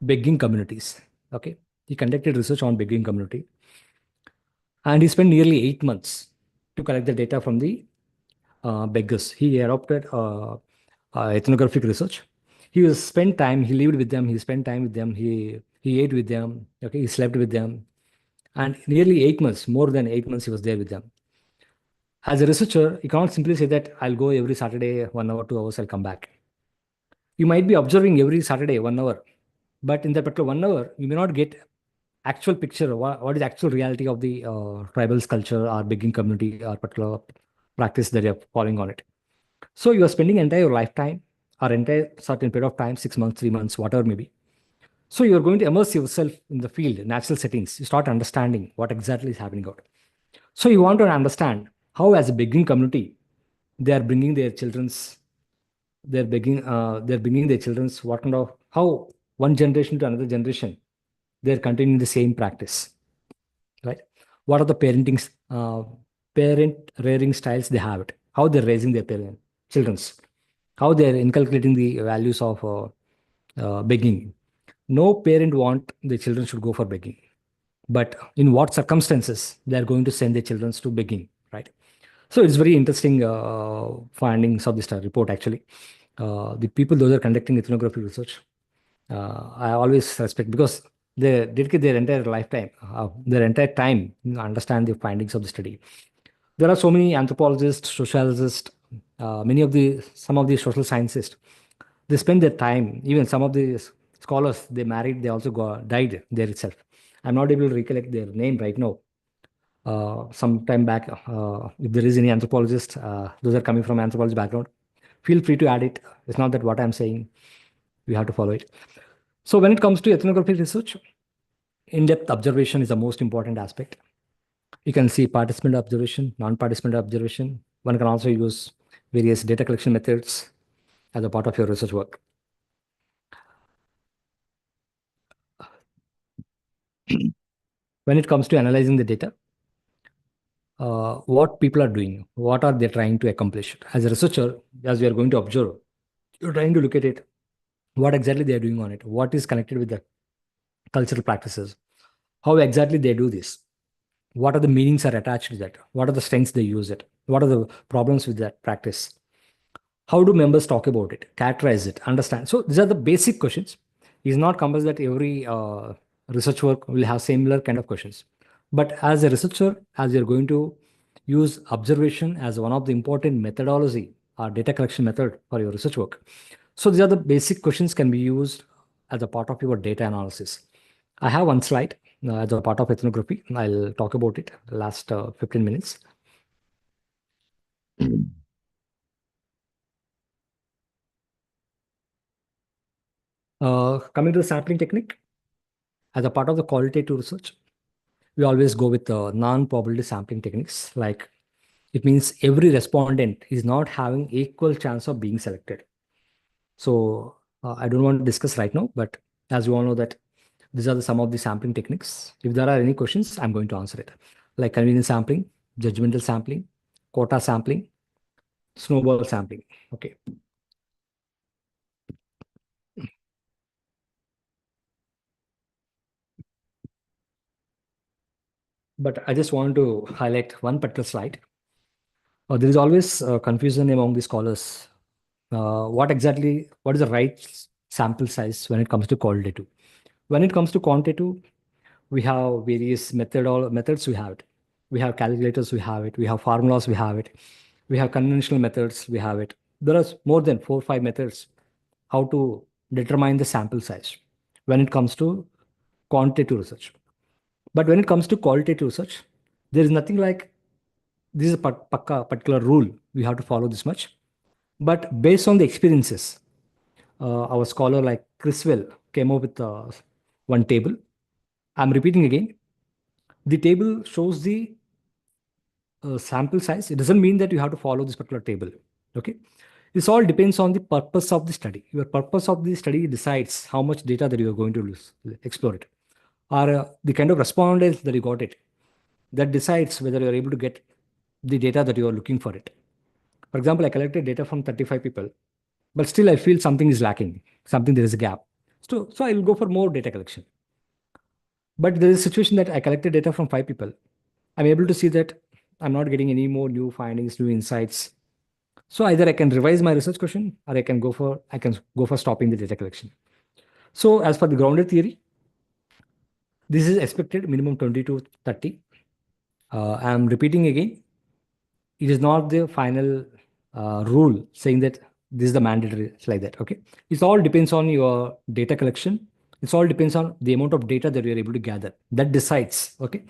begging communities. Okay, he conducted research on begging community, and he spent nearly 8 months to collect the data from the beggars. He adopted ethnographic research. He spent time. He lived with them. He spent time with them. He ate with them. Okay, he slept with them, and nearly 8 months, more than 8 months, he was there with them. As a researcher, you can't simply say that I'll go every Saturday, 1 hour, 2 hours, I'll come back. You might be observing every Saturday 1 hour, but in that particular 1 hour, you may not get actual picture. What is actual reality of the tribal culture or begging community or particular practice that you're following on it. So you are spending entire lifetime or entire certain period of time, 6 months, 3 months, whatever maybe. So you're going to immerse yourself in the field, natural settings. You start understanding what exactly is happening out. So you want to understand how, as a begging community, they are bringing their children's, they're bringing their children's, what kind of, how one generation to another generation, they're continuing the same practice, right? What are the parent rearing styles they have it? How they're raising their children's, how they're inculcating the values of begging. No parent want the children should go for begging, but in what circumstances they are going to send their children to begging, right? So it's very interesting findings of this report actually. The people those are conducting ethnographic research, I always respect because they dedicate their entire lifetime, their entire time to understand the findings of the study. There are so many anthropologists, sociologists, some of the social scientists. They spend their time. Even some of the scholars they married, they also died there itself. I'm not able to recollect their name right now. Some time back, if there is any anthropologist, those are coming from anthropology background, feel free to add it. It's not that what I'm saying, we have to follow it. So when it comes to ethnographic research, in-depth observation is the most important aspect. You can see participant observation, non-participant observation. One can also use various data collection methods as a part of your research work. When it comes to analyzing the data, what people are doing, what are they trying to accomplish? As a researcher, as we are going to observe, you're trying to look at it, what exactly they are doing on it, what is connected with the cultural practices, how exactly they do this. what are the meanings are attached to that? What are the strengths they use it? What are the problems with that practice? How do members talk about it, characterize it, understand? So these are the basic questions. It's not compulsory that every research work will have similar kind of questions. But as a researcher, as you're going to use observation as one of the important methodology or data collection method for your research work. So these are the basic questions can be used as a part of your data analysis. I have one slide as a part of ethnography. I'll talk about it the last 15 minutes. Coming to the sampling technique, as a part of the qualitative research, we always go with non-probability sampling techniques. Like it means every respondent is not having equal chance of being selected. So I don't want to discuss right now, but as you all know that these are some of the sampling techniques. If there are any questions, I'm going to answer it. Like convenience sampling, judgmental sampling, quota sampling, snowball sampling. Okay. But I just want to highlight one particular slide. There is always confusion among the scholars. What is the right sample size when it comes to qualitative? When it comes to quantitative, we have various methods we have it. We have calculators, we have it. We have formulas, we have it. We have conventional methods, we have it. There are more than 4 or 5 methods how to determine the sample size when it comes to quantitative research. But when it comes to qualitative research, there is nothing like this is a particular rule. We have to follow this much. But based on the experiences, our scholar like Criswell came up with one table. I'm repeating again. The table shows the sample size. It doesn't mean that you have to follow this particular table. Okay. This all depends on the purpose of the study. Your purpose of the study decides how much data that you are going to explore it, or the kind of respondents that you got it. That decides whether you are able to get the data that you are looking for it. For example, I collected data from 35 people, but still I feel something is lacking, something there is a gap. So I will go for more data collection. But there is a situation that I collected data from 5 people. I'm able to see that I'm not getting any more new findings, new insights. So either I can revise my research question or I can go for stopping the data collection. So as for the grounded theory, this is expected minimum 20 to 30. I'm repeating again. It is not the final rule saying that this is the mandatory. It's like that. Okay. It all depends on your data collection. It all depends on the amount of data that you are able to gather. That decides. Okay.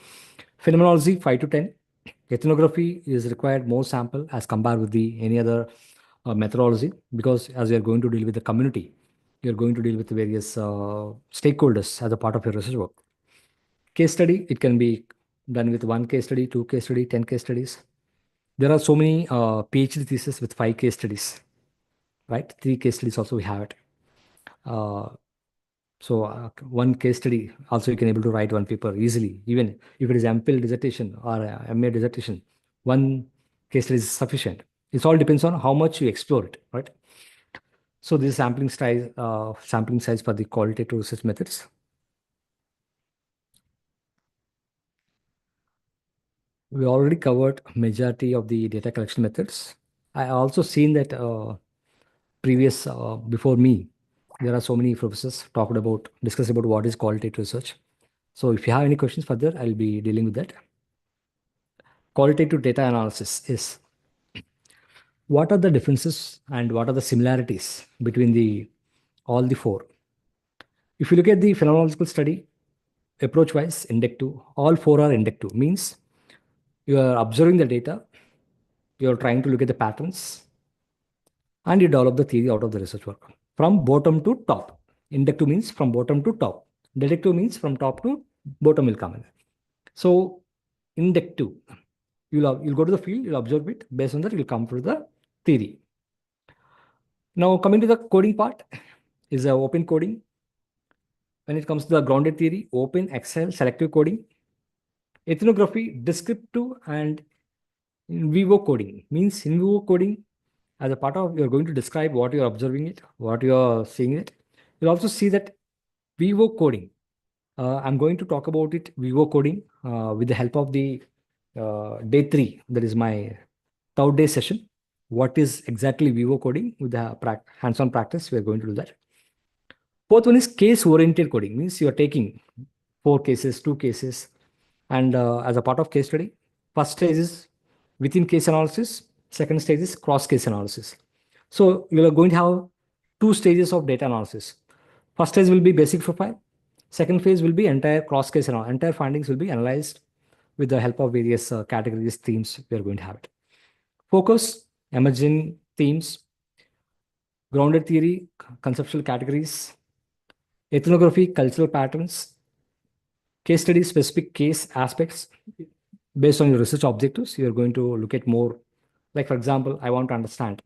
Phenomenology 5 to 10. Ethnography is required more sample as compared with the any other methodology, because as you are going to deal with the community, you're going to deal with various stakeholders as a part of your research work. Case study, it can be done with 1 case study, 2 case study, 10 case studies. There are so many PhD theses with 5 case studies, right? 3 case studies also we have it. So 1 case study also you can able to write 1 paper easily. Even if it is MPhil dissertation or MA dissertation, 1 case study is sufficient. It all depends on how much you explore it, right? So this is sampling size for the qualitative research methods. We already covered majority of the data collection methods. I also seen that previous before me, there are so many professors discussed about what is qualitative research. So if you have any questions further, I'll be dealing with that. Qualitative data analysis is what are the differences and what are the similarities between all the 4? If you look at the phenomenological study, approach-wise, inductive, all 4 are inductive, means you are observing the data, you are trying to look at the patterns, and you develop the theory out of the research work from bottom to top. Inductive means from bottom to top. Deductive means from top to bottom will come in. So inductive, you'll go to the field, you'll observe it, based on that you'll come to the theory. Now coming to the coding part is open coding. When it comes to the grounded theory, open, Excel, selective coding. Ethnography, descriptive and in vivo coding. Means in vivo coding, as a part of, you're going to describe what you're observing it, what you're seeing it. You'll also see that vivo coding. I'm going to talk about it, Vivo coding, with the help of the day 3, that is my third day session. What is exactly Vivo coding? With the hands-on practice, we're going to do that. Fourth one is case-oriented coding, means you're taking 4 cases, 2 cases, and as a part of case study, first stage is within case analysis, second stage is cross-case analysis. So you are going to have 2 stages of data analysis. First stage will be basic profile. Second phase will be entire cross-case analysis. Entire findings will be analyzed with the help of various categories, themes we are going to have it. Focus, emerging themes, grounded theory, conceptual categories, ethnography, cultural patterns, case study, specific case aspects. Based on your research objectives, you're going to look at more. Like, for example, I want to understand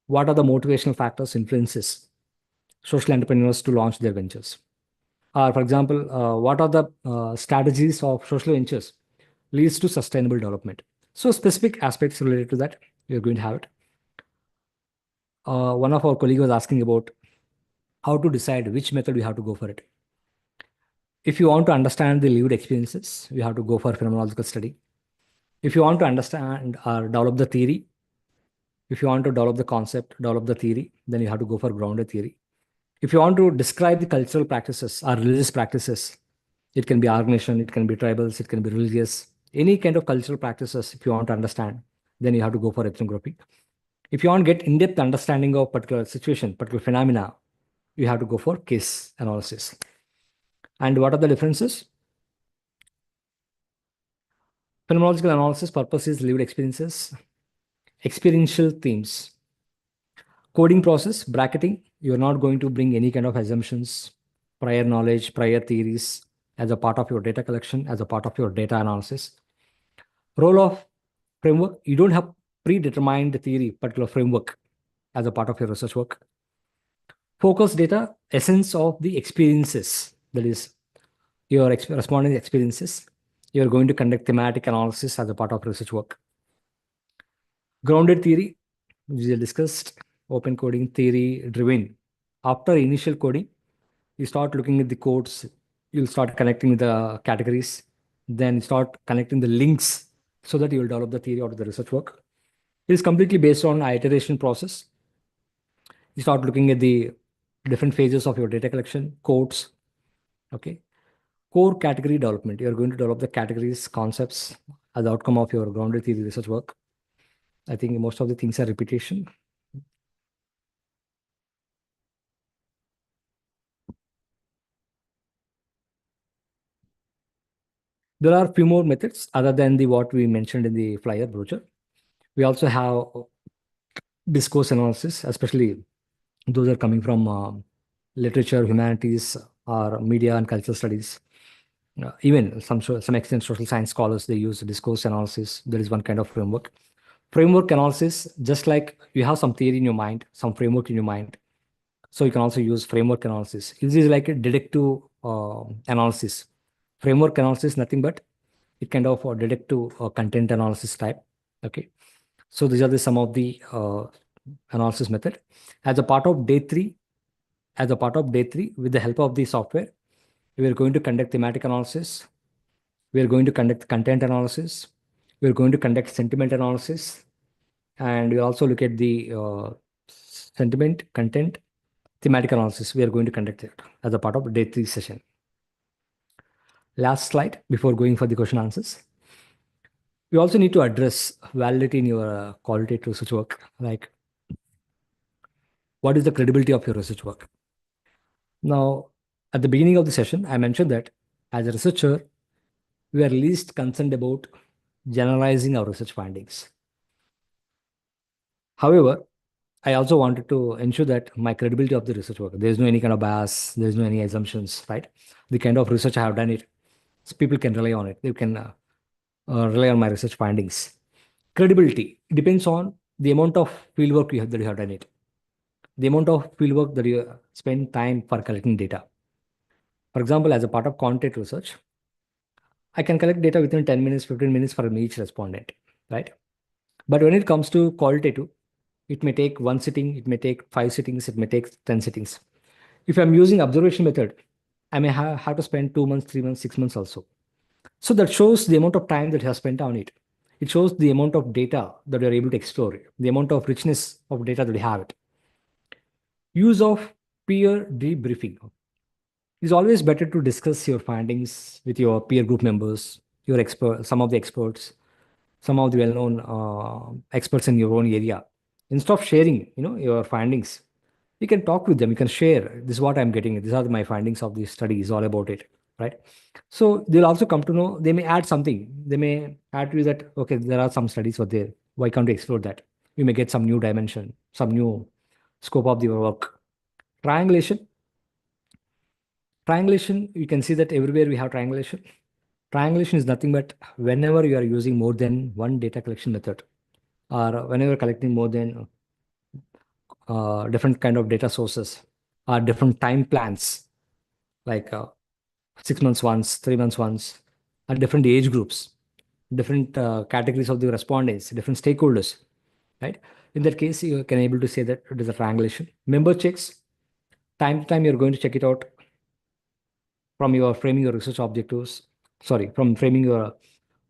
what are the motivational factors influences social entrepreneurs to launch their ventures. Or, for example, what are the strategies of social ventures leads to sustainable development. So specific aspects related to that, you're going to have it. One of our colleagues was asking about how to decide which method we have to go for it. If you want to understand the lived experiences, you have to go for phenomenological study. If you want to understand or develop the theory, if you want to develop the concept, develop the theory, then you have to go for grounded theory. If you want to describe the cultural practices or religious practices, it can be organization, it can be tribals, it can be religious, any kind of cultural practices. If you want to understand, then you have to go for ethnography. If you want to get in-depth understanding of particular situation, particular phenomena, you have to go for case analysis. And what are the differences? Phenomenological analysis purpose is lived experiences, experiential themes. Coding process, bracketing, you're not going to bring any kind of assumptions, prior knowledge, prior theories as a part of your data collection, as a part of your data analysis. Role of framework, you don't have predetermined theory, particular framework as a part of your research work. Focus data, essence of the experiences, that is your respondent experiences. You're going to conduct thematic analysis as a part of research work. Grounded theory, which we discussed, open coding theory driven. After initial coding, you start looking at the codes, you'll start connecting the categories, then start connecting the links so that you will develop the theory out of the research work. It is completely based on iteration process. You start looking at the different phases of your data collection, codes. Okay. Core category development. You're going to develop the categories, concepts as the outcome of your grounded theory research work. I think most of the things are repetition. There are a few more methods other than the what we mentioned in the flyer brochure. We also have discourse analysis, especially those are coming from literature, humanities, or media and cultural studies. Even some extent social science scholars, they use discourse analysis. There is one kind of framework. Framework analysis, just like you have some theory in your mind, some framework in your mind. So you can also use framework analysis. This is like a deductive analysis. Framework analysis, nothing but it kind of deductive content analysis type. Okay. So these are some of the analysis method. As a part of day 3, with the help of the software, we are going to conduct thematic analysis. We are going to conduct content analysis. We are going to conduct sentiment analysis. And we also look at the sentiment, content, thematic analysis. We are going to conduct it as a part of day 3 session. Last slide before going for the question answers. We also need to address validity in your qualitative research work. Like, what is the credibility of your research work? Now, at the beginning of the session, I mentioned that as a researcher, we are least concerned about generalizing our research findings. However, I also wanted to ensure that my credibility of the research work, there is no any kind of bias, there is no any assumptions, right? The kind of research I have done it, so people can rely on it. They can rely on my research findings. Credibility depends on the amount of fieldwork that you have done it, the amount of fieldwork that you spend time for collecting data. For example, as a part of quantitative research, I can collect data within 10 minutes, 15 minutes from each respondent, right? But when it comes to qualitative, it may take 1 sitting, it may take 5 sittings, it may take 10 sittings. If I'm using observation method, I may have to spend 2 months, 3 months, 6 months also. So that shows the amount of time that you have spent on it. It shows the amount of data that you're able to explore, the amount of richness of data that you have it. Use of peer debriefing. It's always better to discuss your findings with your peer group members, your expert, some of the experts, some of the well-known experts in your own area. Instead of sharing, your findings, you can talk with them. You can share. This is what I'm getting. These are my findings of this study. Is all about it, right? So they'll also come to know. They may add something. They may add to you that okay, there are some studies out there. Why can't we explore that? You may get some new dimension, some new scope of the work. Triangulation. Triangulation. You can see that everywhere we have triangulation. Triangulation is nothing but whenever you are using more than one data collection method, or whenever you're collecting more than different kind of data sources, or different time plans, like 6 months once, 3 months once, and different age groups, different categories of the respondents, different stakeholders, right? In that case, you can able to say that it is a triangulation. Member checks, time to time, you're going to check it out from your framing your research objectives, from framing your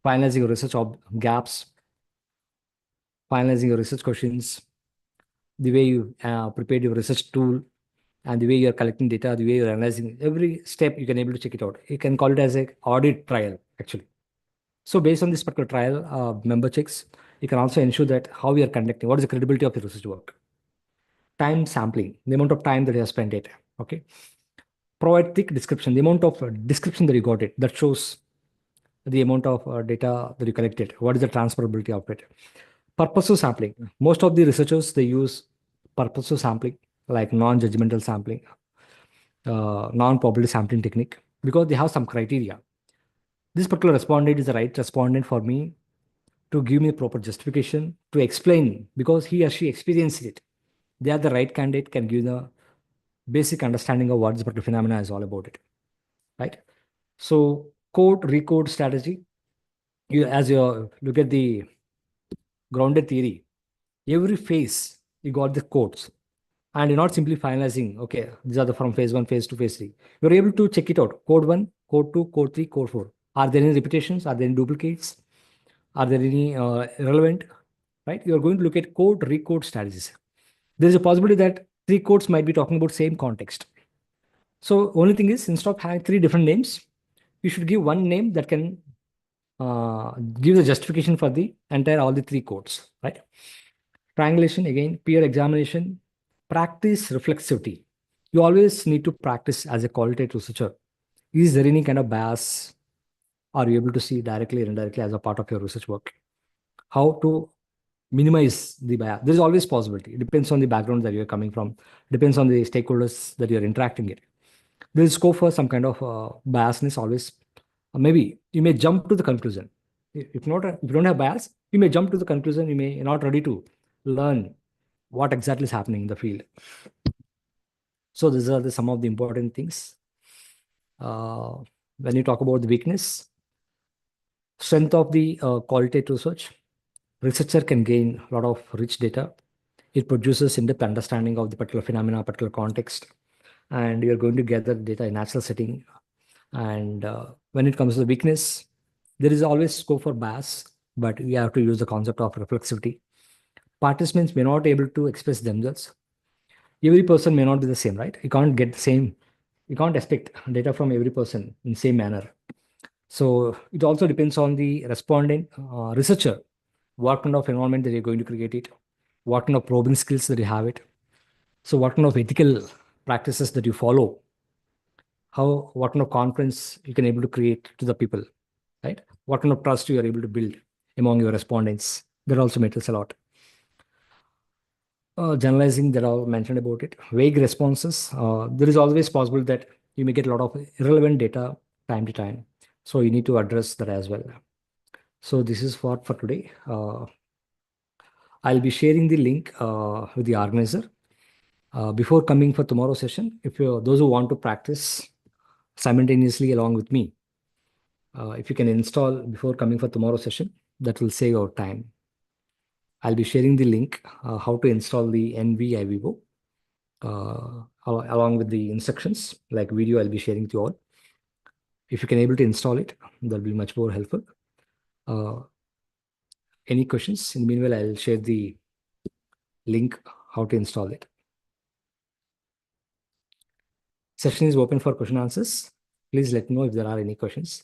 finalizing your research gaps, finalizing your research questions, the way you prepared your research tool, and the way you're collecting data, the way you're analyzing every step, you can able to check it out. You can call it as a audit trial, actually. So based on this particular trial, member checks, you can also ensure that how you are conducting, what is the credibility of your research work. Time sampling, the amount of time that you have spent it, okay. Provide thick description, the amount of description that you got it, that shows the amount of data that you collected, what is the transferability of it. Purposive sampling, most of the researchers, they use purposive sampling, like non-judgmental sampling, non-probability sampling technique, because they have some criteria. This particular respondent is the right respondent for me to give me proper justification, to explain, because he or she experienced it. They are the right candidate, can give the basic understanding of what this particular phenomena is all about it, right? So code recode strategy, as you look at the grounded theory, every phase you got the codes, and you're not simply finalizing, okay, these are the from phase 1, phase 2, phase 3. You're able to check it out. Code 1, code 2, code 3, code 4. Are there any repetitions? Are there any duplicates? Are there any irrelevant? Right? You're going to look at code recode strategies. There is a possibility that 3 codes might be talking about same context. So only thing is, instead of having 3 different names, you should give one name that can give the justification for the entire all the 3 codes, right? Triangulation, again, peer examination, practice reflexivity. You always need to practice as a qualitative researcher. Is there any kind of bias? Are you able to see directly or indirectly as a part of your research work? How to minimize the bias? There is always possibility. It depends on the background that you're coming from. Depends on the stakeholders that you're interacting with. There is scope for some kind of biasness always. Maybe you may jump to the conclusion. If not, if you don't have bias, you may jump to the conclusion. You may not ready to learn what exactly is happening in the field. So these are some of the important things. When you talk about the weakness, strength of the qualitative research, researcher can gain a lot of rich data. It produces in-depth understanding of the particular phenomena, particular context, and you're going to gather data in natural setting. And when it comes to the weakness, there is always scope for bias, but we have to use the concept of reflexivity. Participants may not be able to express themselves. Every person may not be the same, right? You can't get the same, you can't expect data from every person in the same manner. So it also depends on the respondent researcher, what kind of environment that you're going to create it, what kind of probing skills that you have it. So what kind of ethical practices that you follow, what kind of confidence you can able to create to the people, right? What kind of trust you are able to build among your respondents. That also matters a lot. Generalizing, that I mentioned about it. Vague responses. There is always possible that you may get a lot of irrelevant data time to time. So you need to address that as well. So this is for today. I'll be sharing the link with the organizer before coming for tomorrow's session. If those who want to practice simultaneously along with me, if you can install before coming for tomorrow's session, that will save our time. I'll be sharing the link how to install the NV-IVO. along with the instructions, like video I'll be sharing with you all. If you can able to install it, that'll be much more helpful. Any questions? In the meanwhile, I'll share the link how to install it. Session is open for question answers. Please let me know if there are any questions.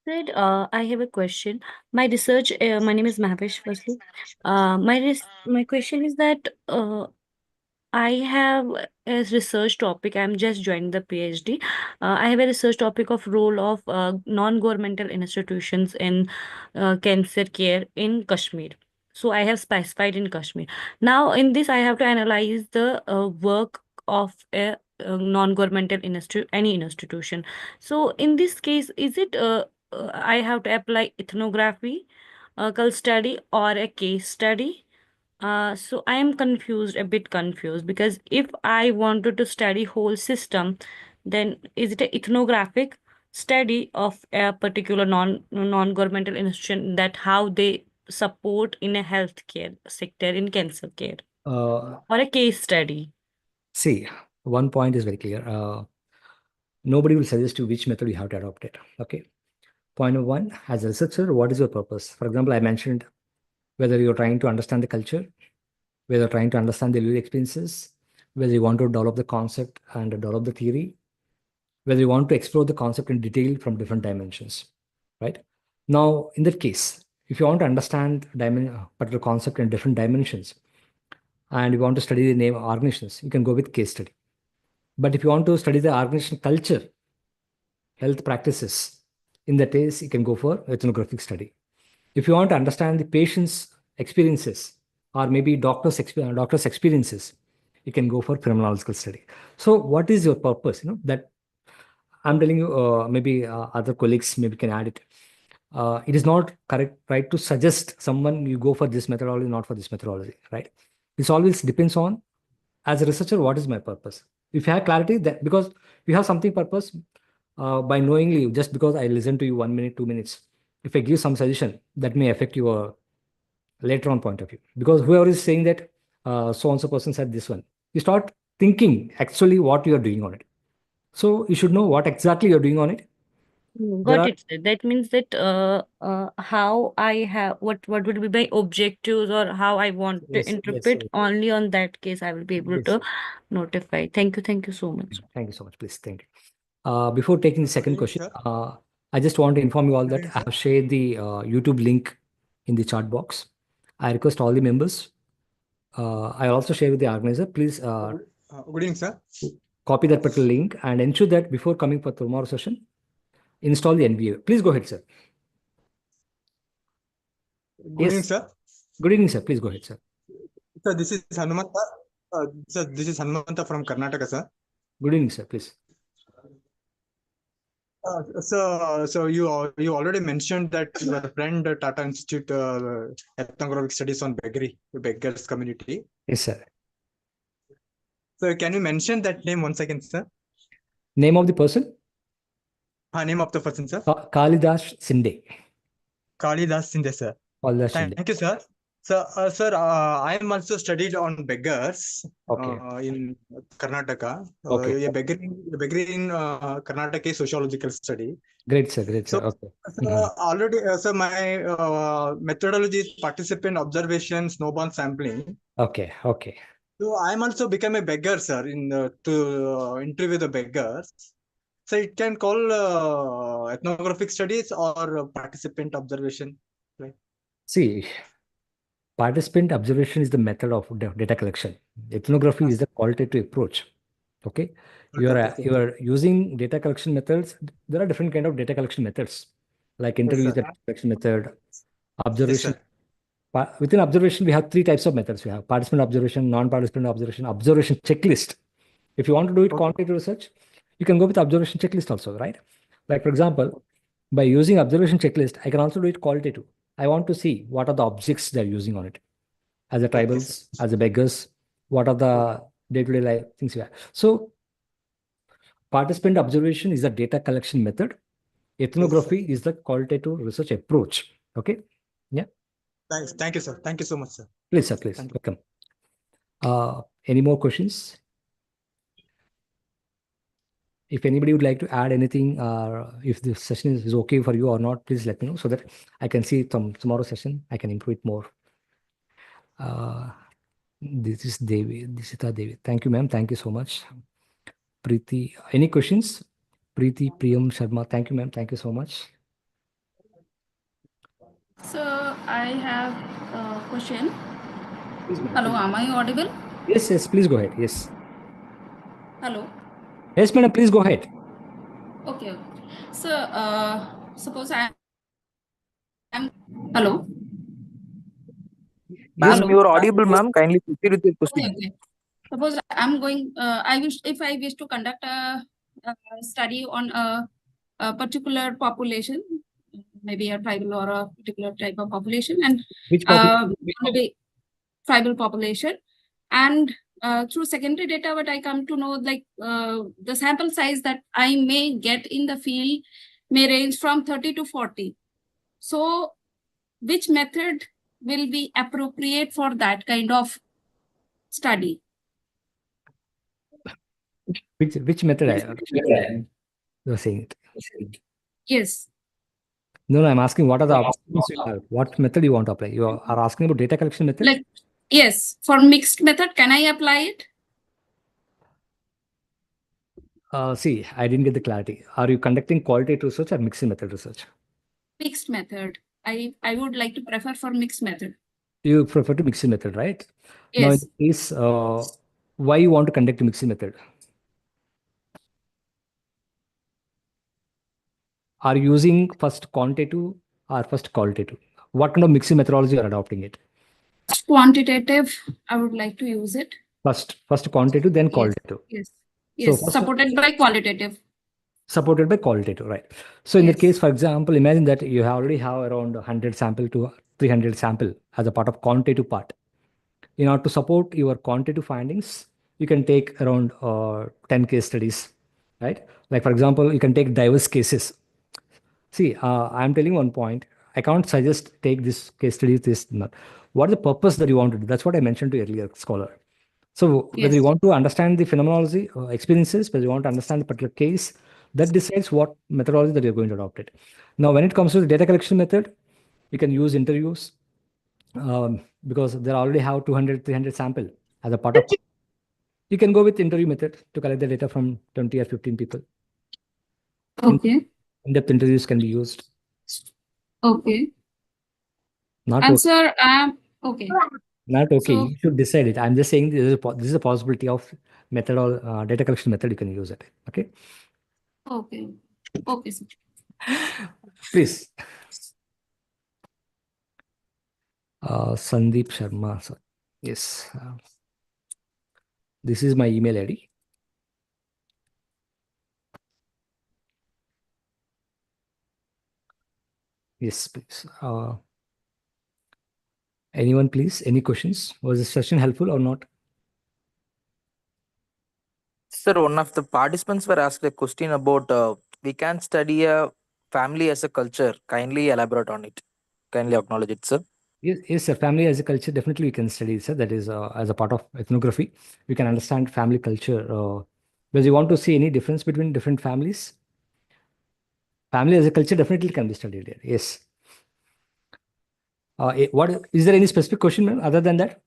Sir, I have a question. My research, my name is Mahavesh firstly. My question is that I have a research topic. I'm just joining the PhD. I have a research topic of role of non-governmental institutions in cancer care in Kashmir. So I have specified in Kashmir. Now in this, I have to analyze the work of a non-governmental any institution. So in this case, is it I have to apply ethnography, case study, or a case study? So I am confused, a bit confused, because if I wanted to study whole system, then is it a ethnographic study of a particular non-governmental institution, that how they support in a healthcare sector in cancer care, Uh, or a case study? See, one point is very clear. Nobody will suggest you which method you have to adopt it. Okay. Point number one, as a researcher, what is your purpose? For example, I mentioned whether you're trying to understand the culture, whether you're trying to understand the lived experiences, whether you want to develop the concept and develop the theory, whether you want to explore the concept in detail from different dimensions, right? Now, in that case, if you want to understand particular concept in different dimensions, and you want to study the name of organizations, you can go with case study. But if you want to study the organization culture, health practices, in that case, you can go for ethnographic study. If you want to understand the patient's experiences, or maybe doctor's experiences, you can go for criminological study. So what is your purpose? That I'm telling you, maybe other colleagues maybe can add it. It is not correct, right, to suggest someone you go for this methodology, not for this methodology, right? This always depends on, as a researcher, what is my purpose? If you have clarity, that because you have something purpose, by knowingly, just because I listen to you 1 minute, 2 minutes, if I give some suggestion, that may affect your later on point of view. Because whoever is saying that so and so person said this one, you start thinking actually what you are doing on it. So you should know what exactly you're doing on it. There Got are it, sir. That means that how I have what would be my objectives, or how I want to yes, interpret, yes, only on that case I will be able yes. to notify. Thank you so much. Thank you so much. Please, thank you. Before taking the second evening, question, sir. I just want to inform you all Good that evening, I sir. have shared the YouTube link in the chat box. I request all the members. I also share with the organizer. Please Good evening, sir. copy that particular link and ensure that before coming for tomorrow's session, install the NVA. Please go ahead, sir. Good evening, Yes. sir. Good evening, sir. Please go ahead, sir. Sir, this is Hanumanta. Sir, this is Hanumanta from Karnataka, sir. Good evening, sir. Please. So you already mentioned that your friend Tata Institute ethnographic studies on beggars community. Yes, sir. So can you mention that name once again, sir? Name of the person? Name of the person, sir. Kalidas Sinde. Kalidas Sinde, sir. Kalidas Sinde. Thank you, sir. So, sir, I am also studied on beggars in Karnataka. Okay. A beggar in Karnataka is sociological study. Great, sir. Great, sir. So, Okay. already, sir, my methodology is participant observation, snowball sampling. Okay. Okay. So, I'm also become a beggar, sir, to interview the beggars. So, it can call ethnographic studies or participant observation. Right? See, participant observation is the method of data collection. Ethnography is the qualitative approach. Okay. You are using data collection methods. There are different kind of data collection methods, like interview data collection method, observation. Yes, within observation, we have 3 types of methods. We have participant observation, non-participant observation, observation checklist. If you want to do it quantitative research, you can go with observation checklist also, right? Like, for example, by using observation checklist, I can also do it qualitative. I want to see what are the objects they're using on it. As a tribals, as a beggars, what are the day-to-day life things we have. So participant observation is a data collection method. Ethnography is the qualitative research approach. Okay. Yeah. Thank you, sir. Thank you so much, sir. Please, sir, please. Welcome. Any more questions? If anybody would like to add anything, or if this session is okay for you or not, please let me know so that I can see tomorrow's session. I can improve it more. This is Devi, Disita Devi. Thank you, ma'am. Thank you so much. Preeti, any questions? Preeti Priyam Sharma. Thank you, ma'am. Thank you so much. So I have a question. Please, ma'am. Hello, am I audible? Yes, yes. Please go ahead. Yes. Hello. Yes, madam. Please go ahead. Okay. So suppose I'm hello. Yes, Ma'am, you are audible, ma'am. Kindly proceed with your question. Okay. Suppose I'm going. I wish to conduct a study on a particular population, maybe a tribal or a particular type of population, and Which population? maybe tribal population, and through secondary data, what I come to know, like the sample size that I may get in the field may range from 30 to 40. So, which method will be appropriate for that kind of study? Which method you are saying it? Yes. No, I'm asking what are the options you have? What method you want to apply? You are asking about data collection method? Like, yes, for mixed method, can I apply it? See, I didn't get the clarity. Are you conducting qualitative research or mixed method research? Mixed method. I would like to prefer for mixed method. You prefer to mixed method, right? Now, in Yes. this case, why you want to conduct a mixed method? Are you using first quantitative or first qualitative? What kind of mixing methodology you are adopting it? Quantitative, I would like to use it. First quantitative, then Yes. qualitative. Yes. So Yes. first- Supported by qualitative. Supported by qualitative, right? So in that Yes. case, for example, imagine that you already have around 100 sample to 300 sample as a part of quantitative part. In order to support your quantitative findings, you can take around 10 case studies, right? Like for example, you can take diverse cases. See, I'm telling one point. I can't suggest take this case study, this not. What is the purpose that you want to do? That's what I mentioned to earlier, scholar. So whether you Yes. want to understand the phenomenology, experiences, whether you want to understand the particular case, that decides what methodology that you're going to adopt it. Now, when it comes to the data collection method, you can use interviews because they already have 200, 300 sample as a part of. You can go with interview method to collect the data from 20 or 15 people. Okay. In-depth interviews can be used. Okay. Not And okay. sir, okay. Not okay. So- You should decide it. I'm just saying this is a possibility of method or data collection method. You can use it. Okay. Okay. Okay, sir. Please. Sandeep Sharma, sir. Yes. This is my email ID. Yes, please. Anyone, please? Any questions? Was this session helpful or not? Sir, one of the participants were asked a question about we can study a family as a culture. Kindly elaborate on it. Kindly acknowledge it, sir. Yes, sir. Family as a culture, definitely we can study, sir. That is as a part of ethnography. We can understand family culture. Because you want to see any difference between different families? Family as a culture definitely can be studied here. Yes. What is there any specific question, ma'am, other than that?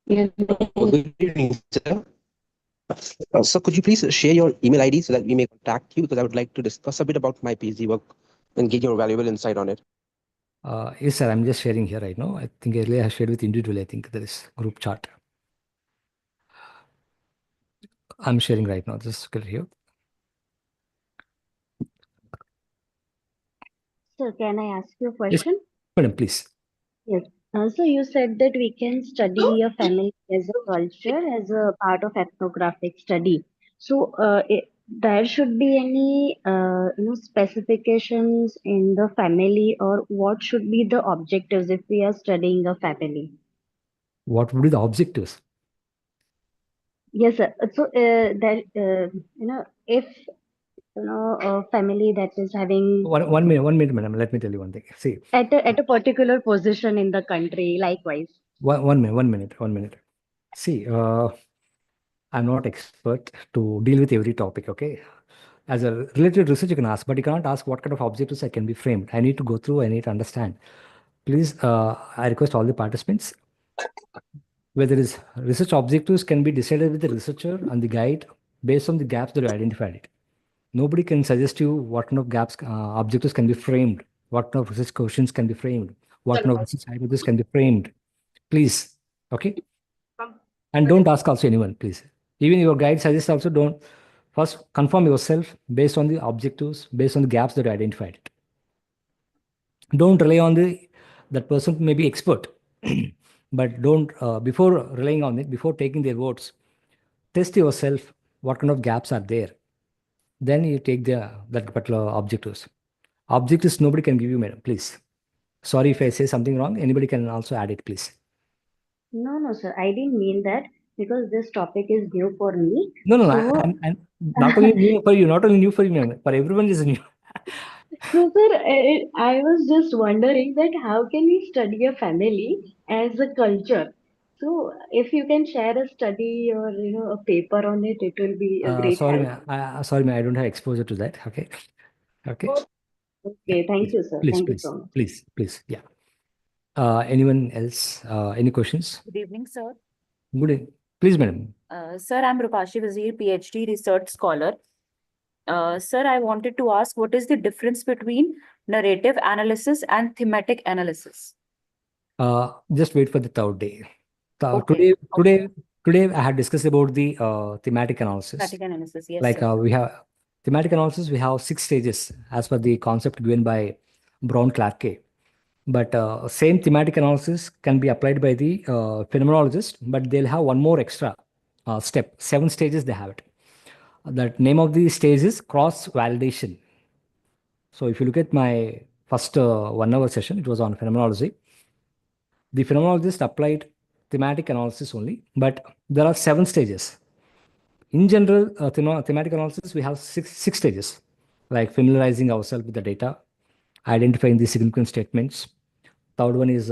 Good evening, sir. Sir, could you please share your email ID so that we may contact you? Because I would like to discuss a bit about my PhD work and get your valuable insight on it. Yes, sir. I'm just sharing here right now. I think earlier I shared with individual. I think there is group chat. I'm sharing right now. Just click here. Sir, can I ask you a question? Madam, please. Yes. So you said that we can study a family as a culture as a part of ethnographic study. So there should be any specifications in the family, or what should be the objectives if we are studying a family? What would be the objectives? Yes, sir. So if a family that is having One minute, madam. Let me tell you one thing. See, at a particular position in the country, likewise. one minute. See, I'm not expert to deal with every topic, okay? As a related research, you can ask, but you cannot ask what kind of objectives I can be framed. I need to go through, I need to understand. Please, I request all the participants, whether is research objectives can be decided with the researcher and the guide based on the gaps that you identified it. Nobody can suggest you what kind of gaps, objectives can be framed, what kind of research questions can be framed, what kind of research hypothesis can be framed. Please, okay? And don't ask also anyone, please. Even your guide suggests also don't first confirm yourself based on the objectives, based on the gaps that you identified. Don't rely on that person may be expert, but don't before relying on it, before taking their words, test yourself what kind of gaps are there. Then you take that particular objectives. Objectives nobody can give you, madam. Please. Sorry if I say something wrong. Anybody can also add it, please. No, sir. I didn't mean that because this topic is new for me. No, So, I'm not only new for you, not only new for you, ma'am, for everyone is new. so sir, I was just wondering that how can we study a family as a culture? So, if you can share a study or a paper on it, it will be a great Sorry, help. ma'am. Sorry, ma'am. I don't have exposure to that. Okay. Okay. Yeah, Okay, thank please, you, sir. please, Thank you please, so much. please. Yeah. Anyone else? Any questions? Good evening, sir. Good. Please, madam. Sir, I'm Rupashi Wazir, PhD research scholar. Sir, I wanted to ask what is the difference between narrative analysis and thematic analysis? Just wait for the third day. Okay. Today, I had discussed about the thematic analysis. Thematic analysis, yes, Like sir. we have thematic analysis, we have 6 stages as per the concept given by Brown Clarke. But same thematic analysis can be applied by the phenomenologist, but they'll have one more extra step. 7 stages they have it. That name of the stage is cross validation. So if you look at my first 1 hour session, it was on phenomenology. The phenomenologist applied thematic analysis only, but there are 7 stages. In general, thematic analysis, we have six stages, like familiarizing ourselves with the data, identifying the significant statements. Third one is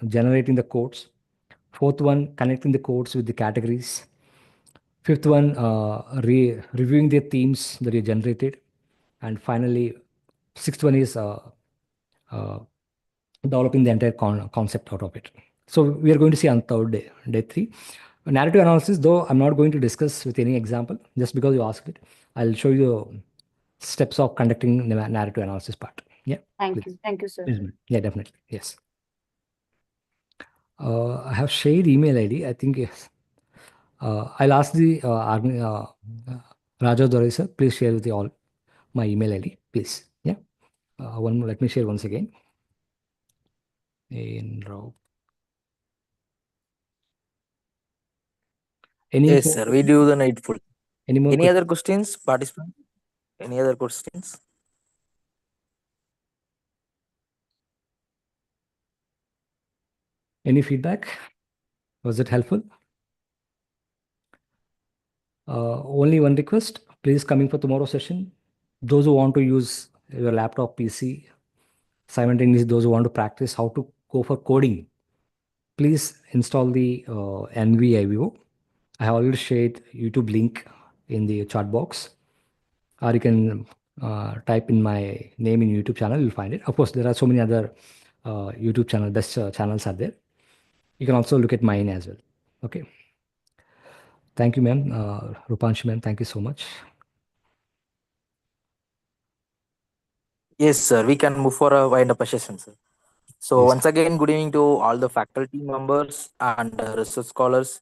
generating the codes. Fourth one, connecting the codes with the categories. Fifth one, reviewing the themes that you generated. And finally, sixth one is uh, developing the entire concept out of it. So we are going to see on third day 3. Narrative analysis, though I'm not going to discuss with any example, just because you asked it, I'll show you steps of conducting the narrative analysis part. Yeah. Thank you. Thank you, sir. Please, yeah, definitely. Yes. I have shared email ID. I think yes. I'll ask the Raja Dorai sir, please share with you all my email ID, please. Yeah. Let me share once again. Yes, sir. We do the needful. Any other questions, participant? Any other questions? Any feedback? Was it helpful? Only one request, please coming for tomorrow session. Those who want to use your laptop, PC, simultaneously those who want to practice how to go for coding, please install the NVIVO. I have already shared YouTube link in the chat box, or you can type in my name in YouTube channel, you'll find it. Of course, there are so many other YouTube best channels are there. You can also look at mine as well. Okay. Thank you, ma'am. Rupanshi, ma'am, thank you so much. Yes, sir. We can move for a wind up session, sir. So Yes. once again, good evening to all the faculty members and research scholars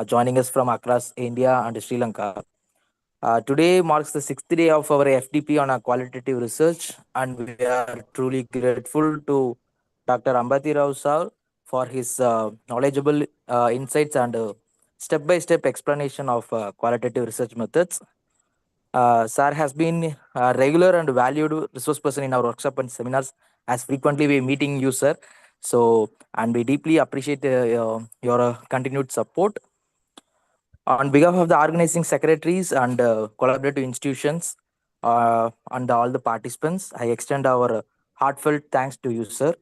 joining us from across India and Sri Lanka. Today marks the 6th day of our FDP on our qualitative research, and we are truly grateful to Dr. Ambati Rao sir for his knowledgeable insights and step-by-step explanation of qualitative research methods. Sir has been a regular and valued resource person in our workshop and seminars, as frequently we meeting you, sir. So, and we deeply appreciate your continued support. On behalf of the organizing secretaries and collaborative institutions and all the participants, I extend our heartfelt thanks to you, sir.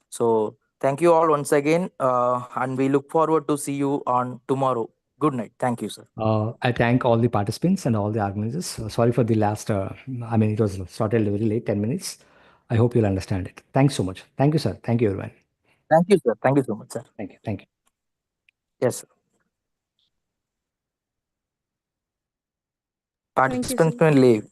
So, Thank you all once again, and we look forward to see you on tomorrow. Good night. Thank you, sir. I thank all the participants and all the organizers. Sorry for the last, I mean, it was started very late, 10 minutes. I hope you'll understand it. Thanks so much. Thank you, sir. Thank you, everyone. Thank you, sir. Thank you so much, sir. Thank you. Thank you. Yes, sir. Thank you, Participants sir. may leave.